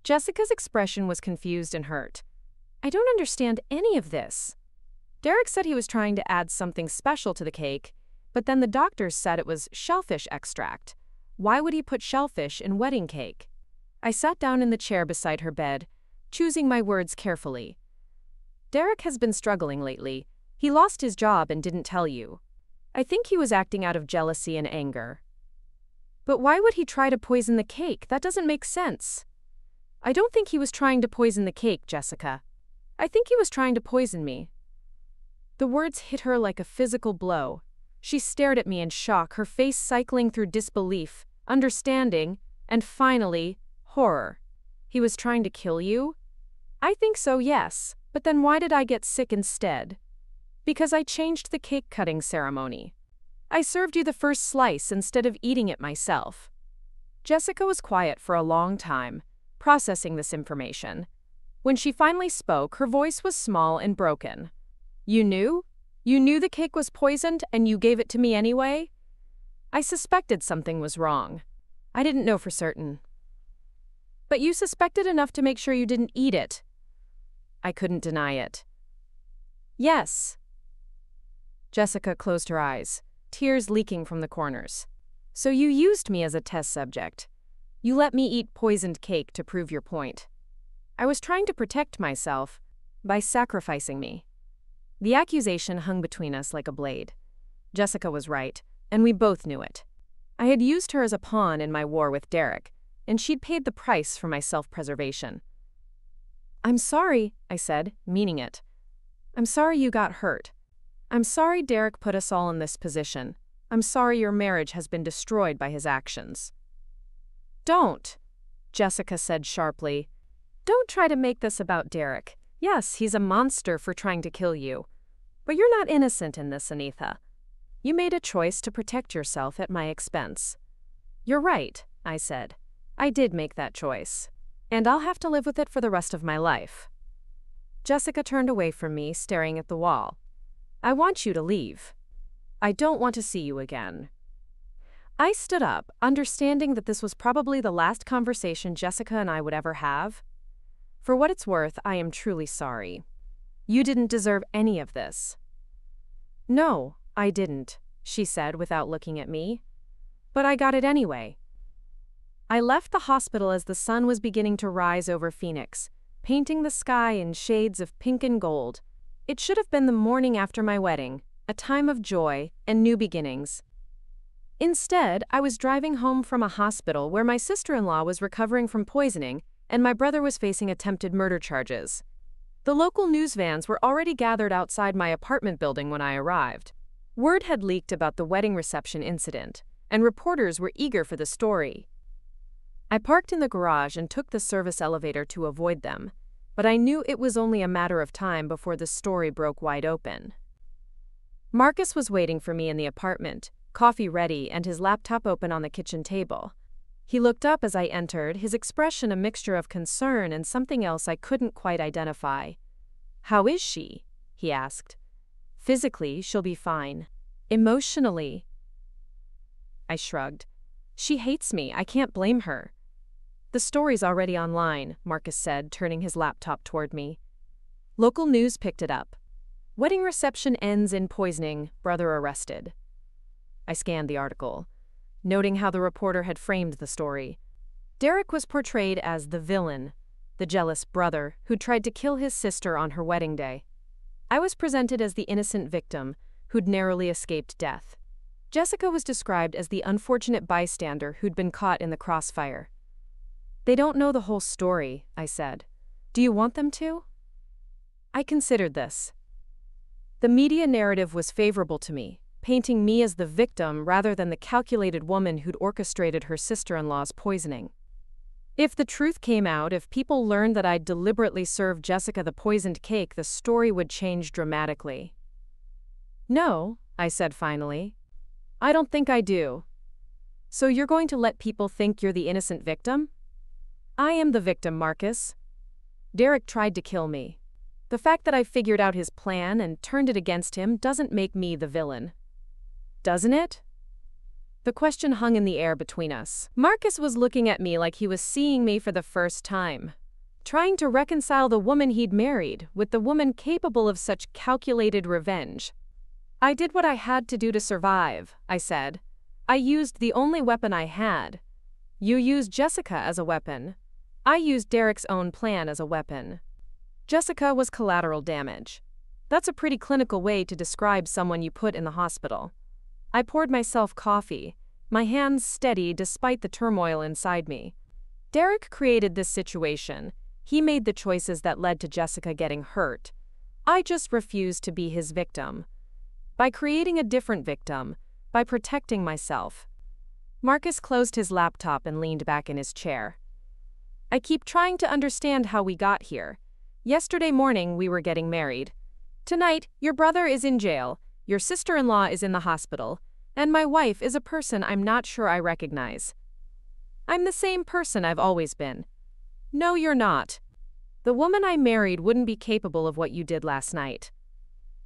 Jessica's expression was confused and hurt. "I don't understand any of this. Derek said he was trying to add something special to the cake, but then the doctors said it was shellfish extract. Why would he put shellfish in wedding cake?" I sat down in the chair beside her bed, choosing my words carefully. "Derek has been struggling lately. He lost his job and didn't tell you. I think he was acting out of jealousy and anger." "But why would he try to poison the cake? That doesn't make sense." "I don't think he was trying to poison the cake, Jessica. I think he was trying to poison me." The words hit her like a physical blow. She stared at me in shock, her face cycling through disbelief, understanding, and finally, horror. "He was trying to kill you?" "I think so, yes. But then why did I get sick instead?" "Because I changed the cake-cutting ceremony. I served you the first slice instead of eating it myself." Jessica was quiet for a long time, processing this information. When she finally spoke, her voice was small and broken. "You knew? You knew the cake was poisoned and you gave it to me anyway?" "I suspected something was wrong. I didn't know for certain." "But you suspected enough to make sure you didn't eat it." I couldn't deny it. "Yes." Jessica closed her eyes, tears leaking from the corners. "So you used me as a test subject. You let me eat poisoned cake to prove your point. I was trying to protect myself by sacrificing me." The accusation hung between us like a blade. Jessica was right, and we both knew it. I had used her as a pawn in my war with Derek, and she'd paid the price for my self-preservation. "I'm sorry," I said, meaning it. "I'm sorry you got hurt. I'm sorry Derek put us all in this position. I'm sorry your marriage has been destroyed by his actions." "Don't," Jessica said sharply. "Don't try to make this about Derek. Yes, he's a monster for trying to kill you. But you're not innocent in this, Anitha. You made a choice to protect yourself at my expense. You're right, I said. I did make that choice. And I'll have to live with it for the rest of my life. Jessica turned away from me, staring at the wall. I want you to leave. I don't want to see you again. I stood up, understanding that this was probably the last conversation Jessica and I would ever have. For what it's worth, I am truly sorry. You didn't deserve any of this. No, I didn't, she said without looking at me. But I got it anyway. I left the hospital as the sun was beginning to rise over Phoenix, painting the sky in shades of pink and gold. It should have been the morning after my wedding, a time of joy and new beginnings. Instead, I was driving home from a hospital where my sister-in-law was recovering from poisoning and my brother was facing attempted murder charges. The local news vans were already gathered outside my apartment building when I arrived. Word had leaked about the wedding reception incident, and reporters were eager for the story. I parked in the garage and took the service elevator to avoid them, but I knew it was only a matter of time before the story broke wide open. Marcus was waiting for me in the apartment, coffee ready and his laptop open on the kitchen table. He looked up as I entered, his expression a mixture of concern and something else I couldn't quite identify. "How is she?" he asked. "Physically, she'll be fine. Emotionally?" I shrugged. "She hates me. I can't blame her." "The story's already online," Marcus said, turning his laptop toward me. Local news picked it up. "Wedding reception ends in poisoning, brother arrested." I scanned the article, noting how the reporter had framed the story. Derek was portrayed as the villain, the jealous brother who tried to kill his sister on her wedding day. I was presented as the innocent victim who'd narrowly escaped death. Jessica was described as the unfortunate bystander who'd been caught in the crossfire. "They don't know the whole story," I said. "Do you want them to?" I considered this. The media narrative was favorable to me, painting me as the victim rather than the calculated woman who'd orchestrated her sister-in-law's poisoning. If the truth came out, if people learned that I'd deliberately served Jessica the poisoned cake, the story would change dramatically. "No," I said finally. "I don't think I do." "So you're going to let people think you're the innocent victim?" "I am the victim, Marcus. Derek tried to kill me. The fact that I figured out his plan and turned it against him doesn't make me the villain. Doesn't it?" The question hung in the air between us. Marcus was looking at me like he was seeing me for the first time, trying to reconcile the woman he'd married with the woman capable of such calculated revenge. "I did what I had to do to survive," I said. "I used the only weapon I had. You used Jessica as a weapon. I used Derek's own plan as a weapon. Jessica was collateral damage. That's a pretty clinical way to describe someone you put in the hospital." I poured myself coffee, my hands steady despite the turmoil inside me. Derek created this situation. He made the choices that led to Jessica getting hurt. I just refused to be his victim. By creating a different victim, by protecting myself. Marcus closed his laptop and leaned back in his chair. "I keep trying to understand how we got here. Yesterday morning we were getting married. Tonight, your brother is in jail, your sister-in-law is in the hospital, and my wife is a person I'm not sure I recognize. I'm the same person I've always been." "No, you're not. The woman I married wouldn't be capable of what you did last night.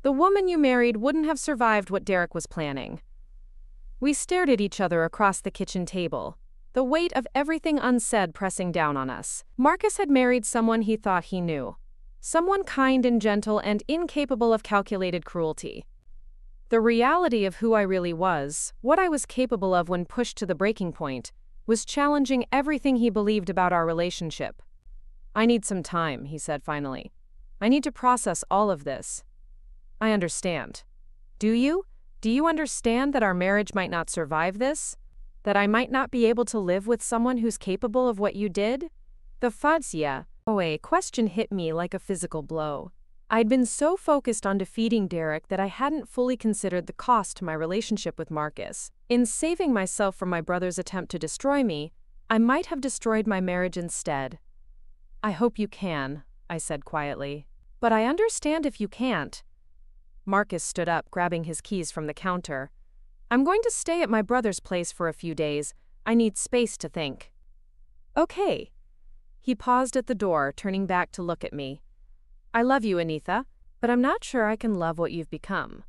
The woman you married wouldn't have survived what Derek was planning." We stared at each other across the kitchen table, the weight of everything unsaid pressing down on us. Marcus had married someone he thought he knew. Someone kind and gentle and incapable of calculated cruelty. The reality of who I really was, what I was capable of when pushed to the breaking point, was challenging everything he believed about our relationship. "I need some time," he said finally. "I need to process all of this." "I understand." "Do you? Do you understand that our marriage might not survive this? That I might not be able to live with someone who's capable of what you did?" The fadzia question hit me like a physical blow. I'd been so focused on defeating Derek that I hadn't fully considered the cost to my relationship with Marcus. In saving myself from my brother's attempt to destroy me, I might have destroyed my marriage instead. "I hope you can," I said quietly. "But I understand if you can't." Marcus stood up, grabbing his keys from the counter. I'm going to stay at my brother's place for a few days. I need space to think. Okay. He paused at the door, turning back to look at me. I love you, Anitha, but I'm not sure I can love what you've become.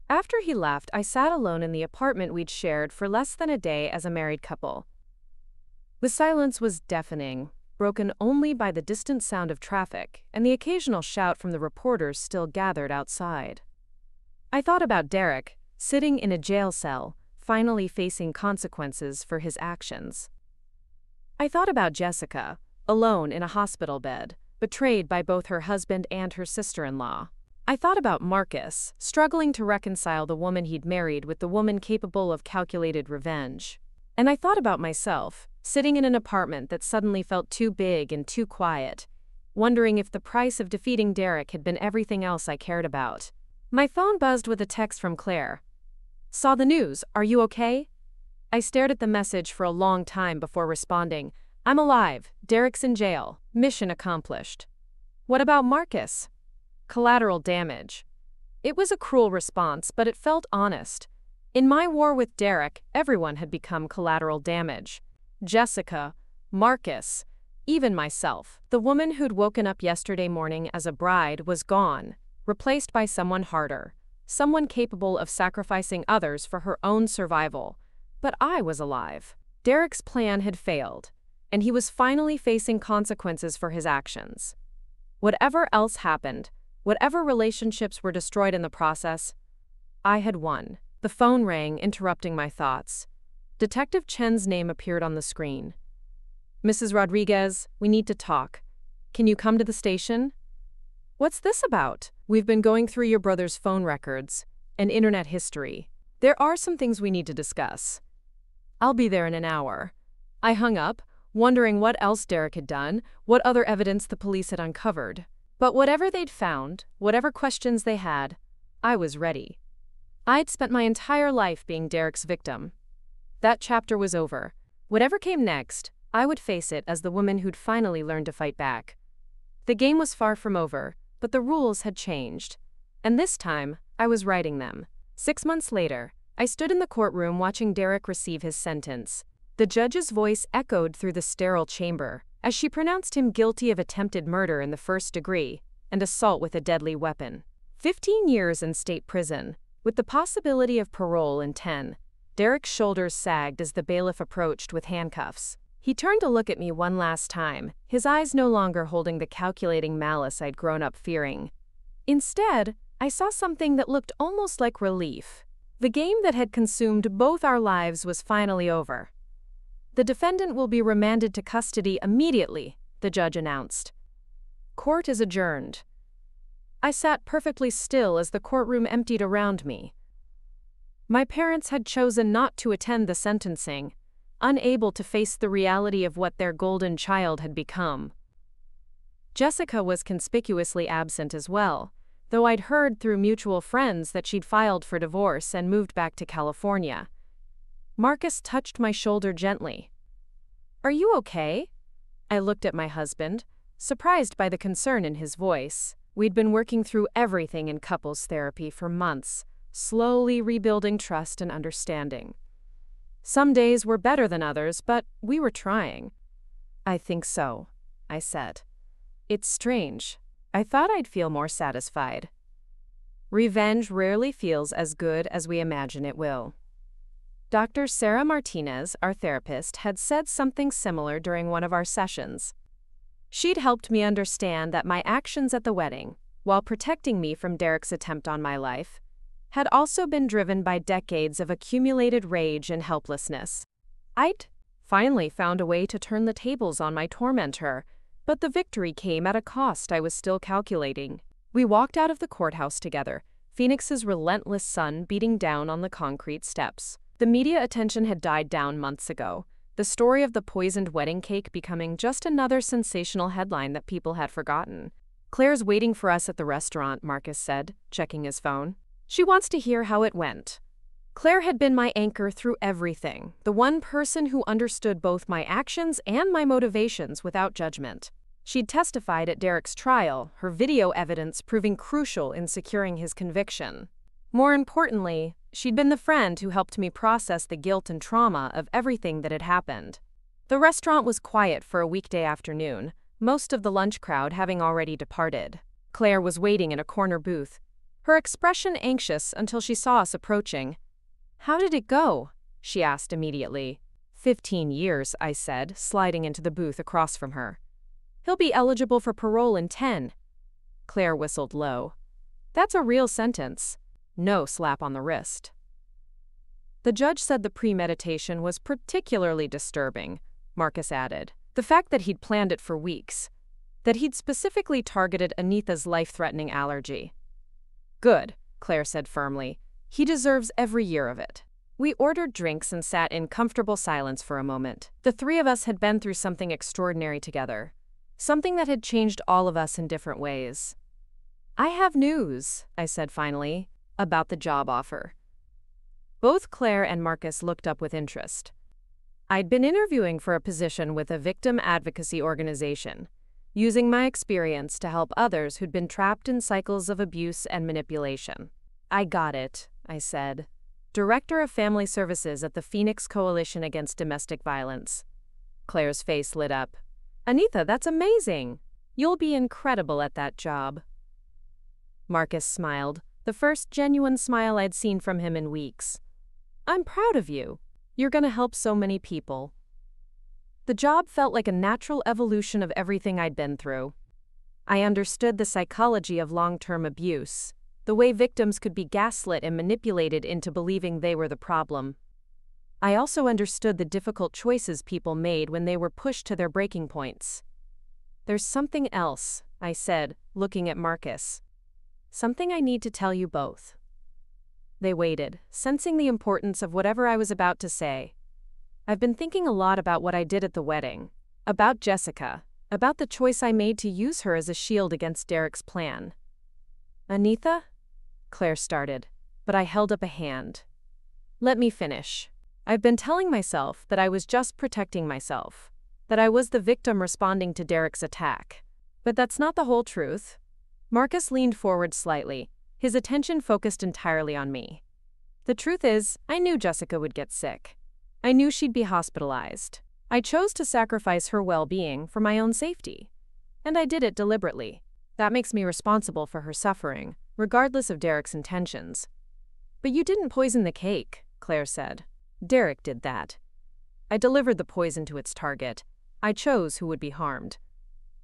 After he left, I sat alone in the apartment we'd shared for less than a day as a married couple. The silence was deafening, broken only by the distant sound of traffic and the occasional shout from the reporters still gathered outside. I thought about Derek, sitting in a jail cell, finally facing consequences for his actions. I thought about Jessica, alone in a hospital bed, betrayed by both her husband and her sister-in-law. I thought about Marcus, struggling to reconcile the woman he'd married with the woman capable of calculated revenge. And I thought about myself, sitting in an apartment that suddenly felt too big and too quiet, wondering if the price of defeating Derek had been everything else I cared about. My phone buzzed with a text from Claire. Saw the news, are you okay? I stared at the message for a long time before responding. I'm alive, Derek's in jail, mission accomplished. What about Marcus? Collateral damage. It was a cruel response, but it felt honest. In my war with Derek, everyone had become collateral damage. Jessica, Marcus, even myself. The woman who'd woken up yesterday morning as a bride was gone, replaced by someone harder, someone capable of sacrificing others for her own survival. But I was alive. Derek's plan had failed, and he was finally facing consequences for his actions. Whatever else happened, whatever relationships were destroyed in the process, I had won. The phone rang, interrupting my thoughts. Detective Chen's name appeared on the screen. Mrs. Rodriguez, we need to talk. Can you come to the station? What's this about? We've been going through your brother's phone records and internet history. There are some things we need to discuss. I'll be there in an hour. I hung up, wondering what else Derek had done, what other evidence the police had uncovered. But whatever they'd found, whatever questions they had, I was ready. I'd spent my entire life being Derek's victim. That chapter was over. Whatever came next, I would face it as the woman who'd finally learned to fight back. The game was far from over, but the rules had changed. And this time, I was writing them. 6 months later, I stood in the courtroom watching Derek receive his sentence. The judge's voice echoed through the sterile chamber as she pronounced him guilty of attempted murder in the first degree and assault with a deadly weapon. 15 years in state prison, with the possibility of parole in 10. Derek's shoulders sagged as the bailiff approached with handcuffs. He turned to look at me one last time, his eyes no longer holding the calculating malice I'd grown up fearing. Instead, I saw something that looked almost like relief. The game that had consumed both our lives was finally over. The defendant will be remanded to custody immediately, the judge announced. Court is adjourned. I sat perfectly still as the courtroom emptied around me. My parents had chosen not to attend the sentencing, unable to face the reality of what their golden child had become. Jessica was conspicuously absent as well, though I'd heard through mutual friends that she'd filed for divorce and moved back to California. Marcus touched my shoulder gently. Are you okay? I looked at my husband, surprised by the concern in his voice. We'd been working through everything in couples therapy for months, slowly rebuilding trust and understanding. Some days were better than others, but we were trying. I think so, I said. It's strange. I thought I'd feel more satisfied. Revenge rarely feels as good as we imagine it will. Dr. Sarah Martinez, our therapist, had said something similar during one of our sessions. She'd helped me understand that my actions at the wedding, while protecting me from Derek's attempt on my life, had also been driven by decades of accumulated rage and helplessness. I'd finally found a way to turn the tables on my tormentor, but the victory came at a cost I was still calculating. We walked out of the courthouse together, Phoenix's relentless sun beating down on the concrete steps. The media attention had died down months ago, the story of the poisoned wedding cake becoming just another sensational headline that people had forgotten. Claire's waiting for us at the restaurant, Marcus said, checking his phone. She wants to hear how it went. Claire had been my anchor through everything, the one person who understood both my actions and my motivations without judgment. She'd testified at Derek's trial, her video evidence proving crucial in securing his conviction. More importantly, She'd been the friend who helped me process the guilt and trauma of everything that had happened. The restaurant was quiet for a weekday afternoon, most of the lunch crowd having already departed. Claire was waiting in a corner booth, her expression anxious until she saw us approaching. "How did it go?" she asked immediately. 15 years, I said, sliding into the booth across from her. "He'll be eligible for parole in 10. Claire whistled low. "That's a real sentence." No slap on the wrist. "The judge said the premeditation was particularly disturbing," Marcus added. "The fact that he'd planned it for weeks. That he'd specifically targeted Anitha's life-threatening allergy." "Good," Claire said firmly. "He deserves every year of it." We ordered drinks and sat in comfortable silence for a moment. The three of us had been through something extraordinary together. Something that had changed all of us in different ways. "I have news," I said finally, "about the job offer." Both Claire and Marcus looked up with interest. I'd been interviewing for a position with a victim advocacy organization, using my experience to help others who'd been trapped in cycles of abuse and manipulation. "I got it," I said. "Director of Family Services at the Phoenix Coalition Against Domestic Violence." Claire's face lit up. "Anitha, that's amazing! You'll be incredible at that job." Marcus smiled, the first genuine smile I'd seen from him in weeks. "I'm proud of you. You're gonna help so many people." The job felt like a natural evolution of everything I'd been through. I understood the psychology of long-term abuse, the way victims could be gaslit and manipulated into believing they were the problem. I also understood the difficult choices people made when they were pushed to their breaking points. "There's something else," I said, looking at Marcus. "Something I need to tell you both." They waited, sensing the importance of whatever I was about to say. "I've been thinking a lot about what I did at the wedding. About Jessica. About the choice I made to use her as a shield against Derek's plan." "Anitha?" Claire started, but I held up a hand. "Let me finish. I've been telling myself that I was just protecting myself, that I was the victim responding to Derek's attack. But that's not the whole truth." Marcus leaned forward slightly, his attention focused entirely on me. "The truth is, I knew Jessica would get sick. I knew she'd be hospitalized. I chose to sacrifice her well-being for my own safety. And I did it deliberately. That makes me responsible for her suffering, regardless of Derek's intentions." "But you didn't poison the cake," Claire said. "Derek did that. I delivered the poison to its target. I chose who would be harmed.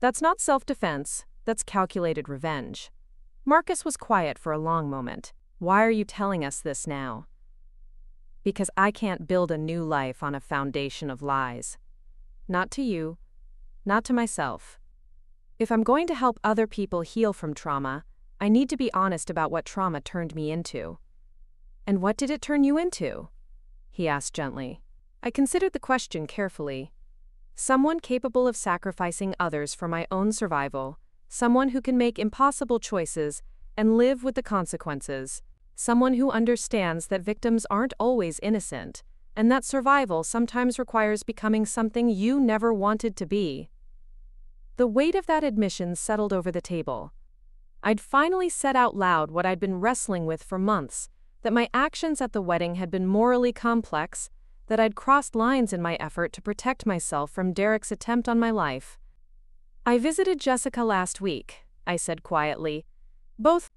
That's not self-defense, that's calculated revenge." Marcus was quiet for a long moment. "Why are you telling us this now?" "Because I can't build a new life on a foundation of lies. Not to you, not to myself. If I'm going to help other people heal from trauma, I need to be honest about what trauma turned me into." "And what did it turn you into?" he asked gently. I considered the question carefully. Someone capable of sacrificing others for my own survival, someone who can make impossible choices and live with the consequences, someone who understands that victims aren't always innocent, and that survival sometimes requires becoming something you never wanted to be. The weight of that admission settled over the table. I'd finally said out loud what I'd been wrestling with for months, that my actions at the wedding had been morally complex, that I'd crossed lines in my effort to protect myself from Derek's attempt on my life. "I visited Jessica last week," I said quietly. Both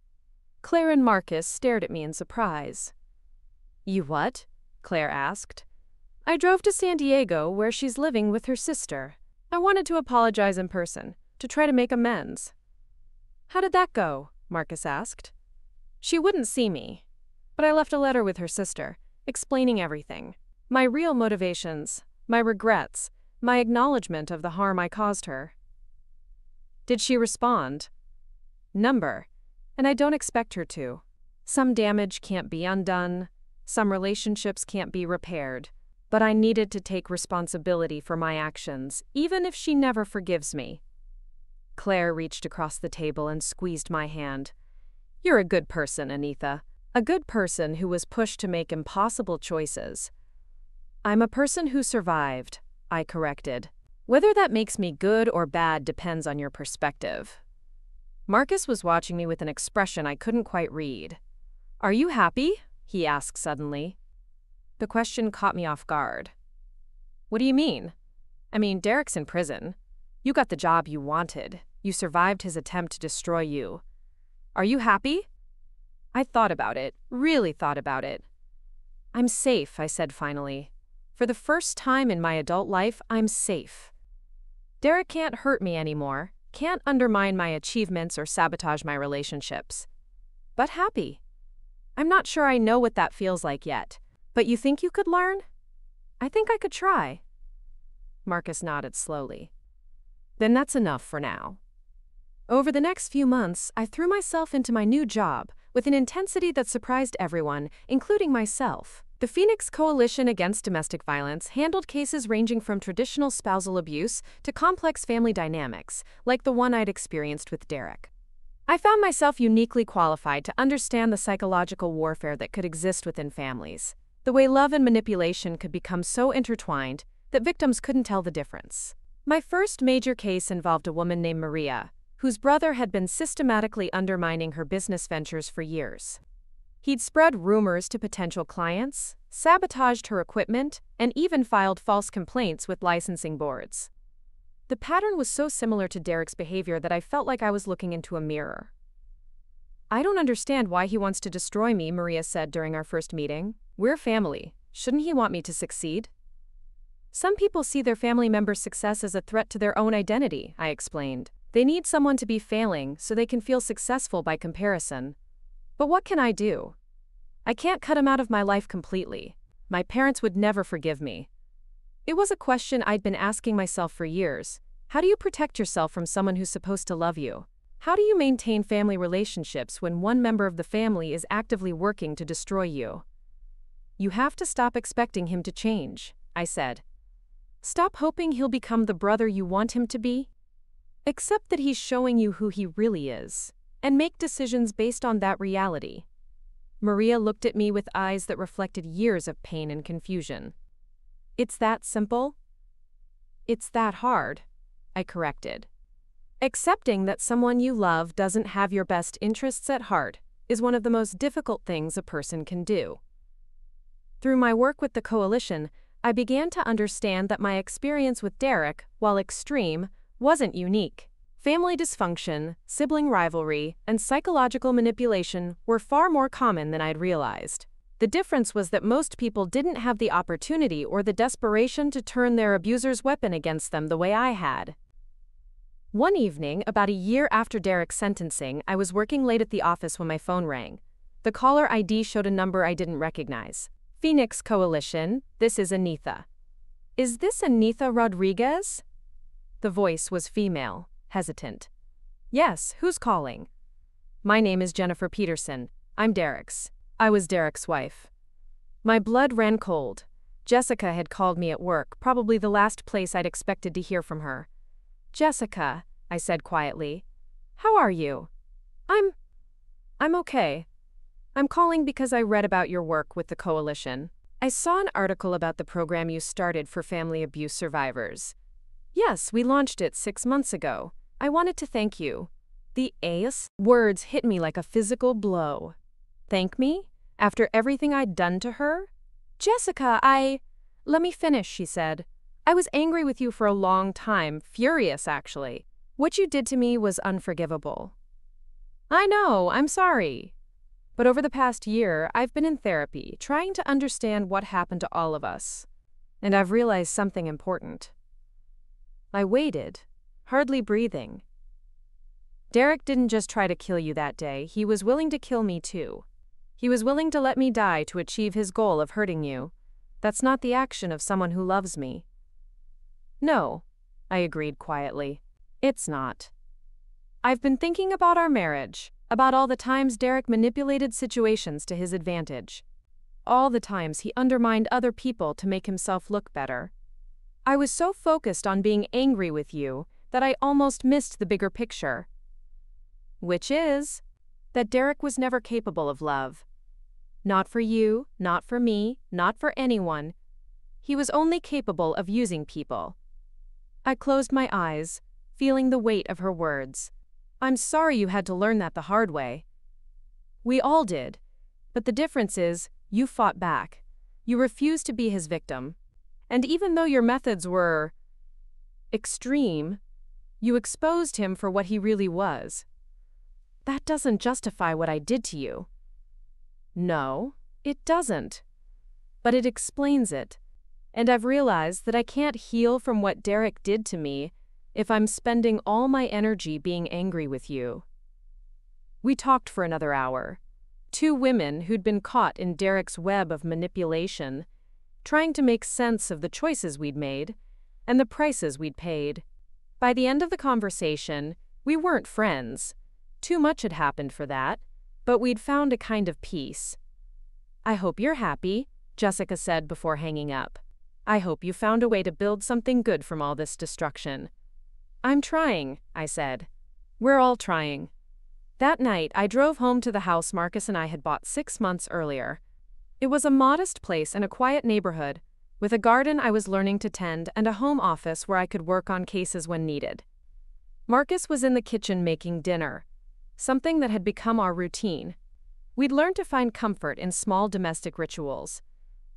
Claire and Marcus stared at me in surprise. "You what?" Claire asked. "I drove to San Diego, where she's living with her sister. I wanted to apologize in person, to try to make amends." "How did that go?" Marcus asked. "She wouldn't see me, but I left a letter with her sister, explaining everything. My real motivations, my regrets, my acknowledgement of the harm I caused her." "Did she respond?" "Number. And I don't expect her to. Some damage can't be undone, some relationships can't be repaired. But I needed to take responsibility for my actions, even if she never forgives me." Claire reached across the table and squeezed my hand. "You're a good person, Anitha. A good person who was pushed to make impossible choices." "I'm a person who survived," I corrected. "Whether that makes me good or bad depends on your perspective." Marcus was watching me with an expression I couldn't quite read. "Are you happy?" he asked suddenly. The question caught me off guard. What do you mean? I mean, Derek's in prison. You got the job you wanted. You survived his attempt to destroy you. Are you happy? I thought about it, really thought about it. I'm safe, I said finally. For the first time in my adult life, I'm safe. Derek can't hurt me anymore, can't undermine my achievements or sabotage my relationships. But happy. I'm not sure I know what that feels like yet. But you think you could learn? I think I could try. Marcus nodded slowly. Then that's enough for now. Over the next few months, I threw myself into my new job with an intensity that surprised everyone, including myself. The Phoenix Coalition Against Domestic Violence handled cases ranging from traditional spousal abuse to complex family dynamics, like the one I'd experienced with Derek. I found myself uniquely qualified to understand the psychological warfare that could exist within families, the way love and manipulation could become so intertwined that victims couldn't tell the difference. My first major case involved a woman named Maria, whose brother had been systematically undermining her business ventures for years. He'd spread rumors to potential clients, sabotaged her equipment, and even filed false complaints with licensing boards. The pattern was so similar to Derek's behavior that I felt like I was looking into a mirror. I don't understand why he wants to destroy me, Maria said during our first meeting. We're family. Shouldn't he want me to succeed? Some people see their family member's success as a threat to their own identity, I explained. They need someone to be failing so they can feel successful by comparison. But what can I do? I can't cut him out of my life completely. My parents would never forgive me. It was a question I'd been asking myself for years. How do you protect yourself from someone who's supposed to love you? How do you maintain family relationships when one member of the family is actively working to destroy you? You have to stop expecting him to change, I said. Stop hoping he'll become the brother you want him to be. Accept that he's showing you who he really is, and make decisions based on that reality. Maria looked at me with eyes that reflected years of pain and confusion. It's that simple? It's that hard, I corrected. Accepting that someone you love doesn't have your best interests at heart is one of the most difficult things a person can do. Through my work with the coalition, I began to understand that my experience with Derek, while extreme, wasn't unique. Family dysfunction, sibling rivalry, and psychological manipulation were far more common than I'd realized. The difference was that most people didn't have the opportunity or the desperation to turn their abuser's weapon against them the way I had. One evening, about a year after Derek's sentencing, I was working late at the office when my phone rang. The caller ID showed a number I didn't recognize. Phoenix Coalition, this is Anitha. Is this Anitha Rodriguez? The voice was female, hesitant. Yes, who's calling? My name is Jennifer Peterson. I'm Derek's. I was Derek's wife. My blood ran cold. Jessica had called me at work, probably the last place I'd expected to hear from her. Jessica, I said quietly. How are you? I'm okay. I'm calling because I read about your work with the coalition. I saw an article about the program you started for family abuse survivors. Yes, we launched it 6 months ago. I wanted to thank you. The ACE words hit me like a physical blow. Thank me? After everything I'd done to her? Jessica, Let me finish, she said. I was angry with you for a long time, furious actually. What you did to me was unforgivable. I know, I'm sorry. But over the past year, I've been in therapy, trying to understand what happened to all of us. And I've realized something important. I waited, hardly breathing. Derek didn't just try to kill you that day, he was willing to kill me too. He was willing to let me die to achieve his goal of hurting you. That's not the action of someone who loves me. No, I agreed quietly. It's not. I've been thinking about our marriage, about all the times Derek manipulated situations to his advantage. All the times he undermined other people to make himself look better. I was so focused on being angry with you that I almost missed the bigger picture. Which is that Derek was never capable of love. Not for you, not for me, not for anyone. He was only capable of using people. I closed my eyes, feeling the weight of her words. I'm sorry you had to learn that the hard way. We all did, but the difference is, You fought back. You refused to be his victim. And even though your methods were extreme, you exposed him for what he really was. That doesn't justify what I did to you. No, it doesn't. But it explains it. And I've realized that I can't heal from what Derek did to me if I'm spending all my energy being angry with you. We talked for another hour. Two women who'd been caught in Derek's web of manipulation, trying to make sense of the choices we'd made and the prices we'd paid. By the end of the conversation, we weren't friends. Too much had happened for that, but we'd found a kind of peace. I hope you're happy, Jessica said before hanging up. I hope you found a way to build something good from all this destruction. I'm trying, I said. We're all trying. That night, I drove home to the house Marcus and I had bought 6 months earlier. It was a modest place in a quiet neighborhood, with a garden I was learning to tend and a home office where I could work on cases when needed. Marcus was in the kitchen making dinner, something that had become our routine. We'd learned to find comfort in small domestic rituals,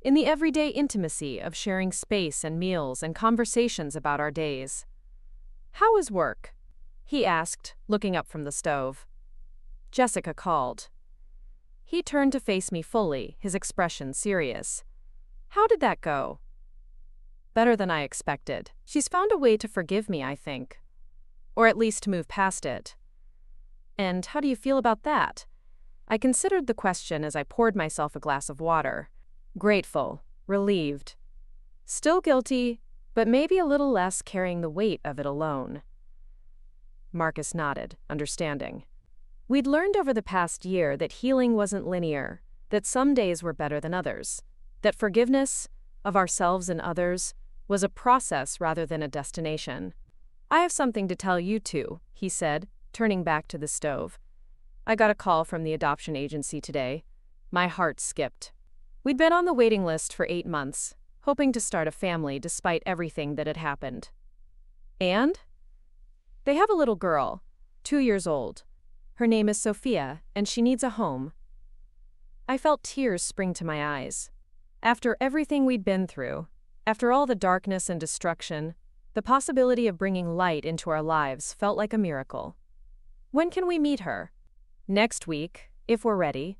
in the everyday intimacy of sharing space and meals and conversations about our days. How is work? He asked, looking up from the stove. Jessica called. He turned to face me fully, his expression serious. How did that go? Better than I expected. She's found a way to forgive me, I think. Or at least move past it. And how do you feel about that? I considered the question as I poured myself a glass of water. Grateful, relieved. Still guilty, but maybe a little less carrying the weight of it alone. Marcus nodded, understanding. We'd learned over the past year that healing wasn't linear, that some days were better than others, that forgiveness, of ourselves and others, was a process rather than a destination. I have something to tell you too, he said, turning back to the stove. I got a call from the adoption agency today. My heart skipped. We'd been on the waiting list for 8 months, hoping to start a family despite everything that had happened. And? They have a little girl, 2 years old. Her name is Sophia, and she needs a home. I felt tears spring to my eyes. After everything we'd been through, after all the darkness and destruction, the possibility of bringing light into our lives felt like a miracle. When can we meet her? Next week, if we're ready.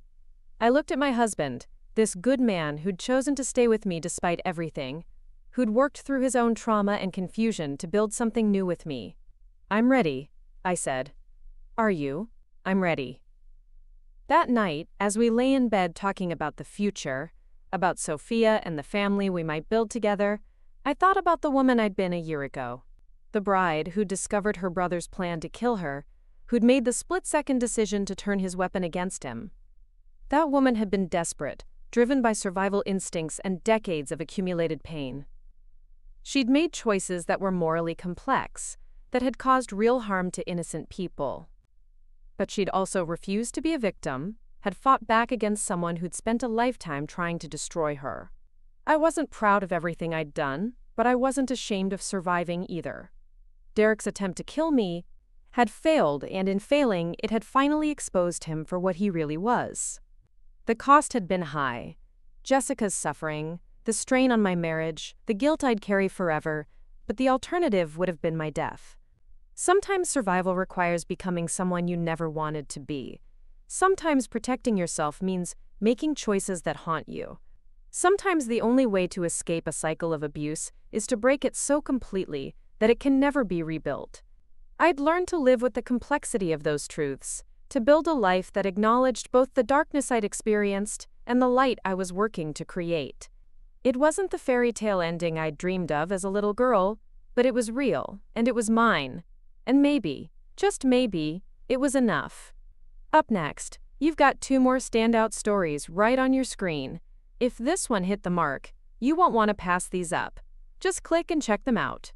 I looked at my husband, this good man who'd chosen to stay with me despite everything, who'd worked through his own trauma and confusion to build something new with me. I'm ready, I said. Are you? I'm ready. That night, as we lay in bed talking about the future, about Sophia and the family we might build together, I thought about the woman I'd been a year ago. The bride who'd discovered her brother's plan to kill her, who'd made the split-second decision to turn his weapon against him. That woman had been desperate, driven by survival instincts and decades of accumulated pain. She'd made choices that were morally complex, that had caused real harm to innocent people. But she'd also refused to be a victim, had fought back against someone who'd spent a lifetime trying to destroy her. I wasn't proud of everything I'd done, but I wasn't ashamed of surviving either. Derek's attempt to kill me had failed, and in failing, it had finally exposed him for what he really was. The cost had been high. Jessica's suffering, the strain on my marriage, the guilt I'd carry forever, but the alternative would have been my death. Sometimes survival requires becoming someone you never wanted to be. Sometimes protecting yourself means making choices that haunt you. Sometimes the only way to escape a cycle of abuse is to break it so completely that it can never be rebuilt. I'd learned to live with the complexity of those truths, to build a life that acknowledged both the darkness I'd experienced and the light I was working to create. It wasn't the fairy tale ending I'd dreamed of as a little girl, but it was real, and it was mine. And maybe, just maybe, it was enough. Up next, you've got 2 more standout stories right on your screen. If this one hit the mark, you won't want to pass these up. Just click and check them out.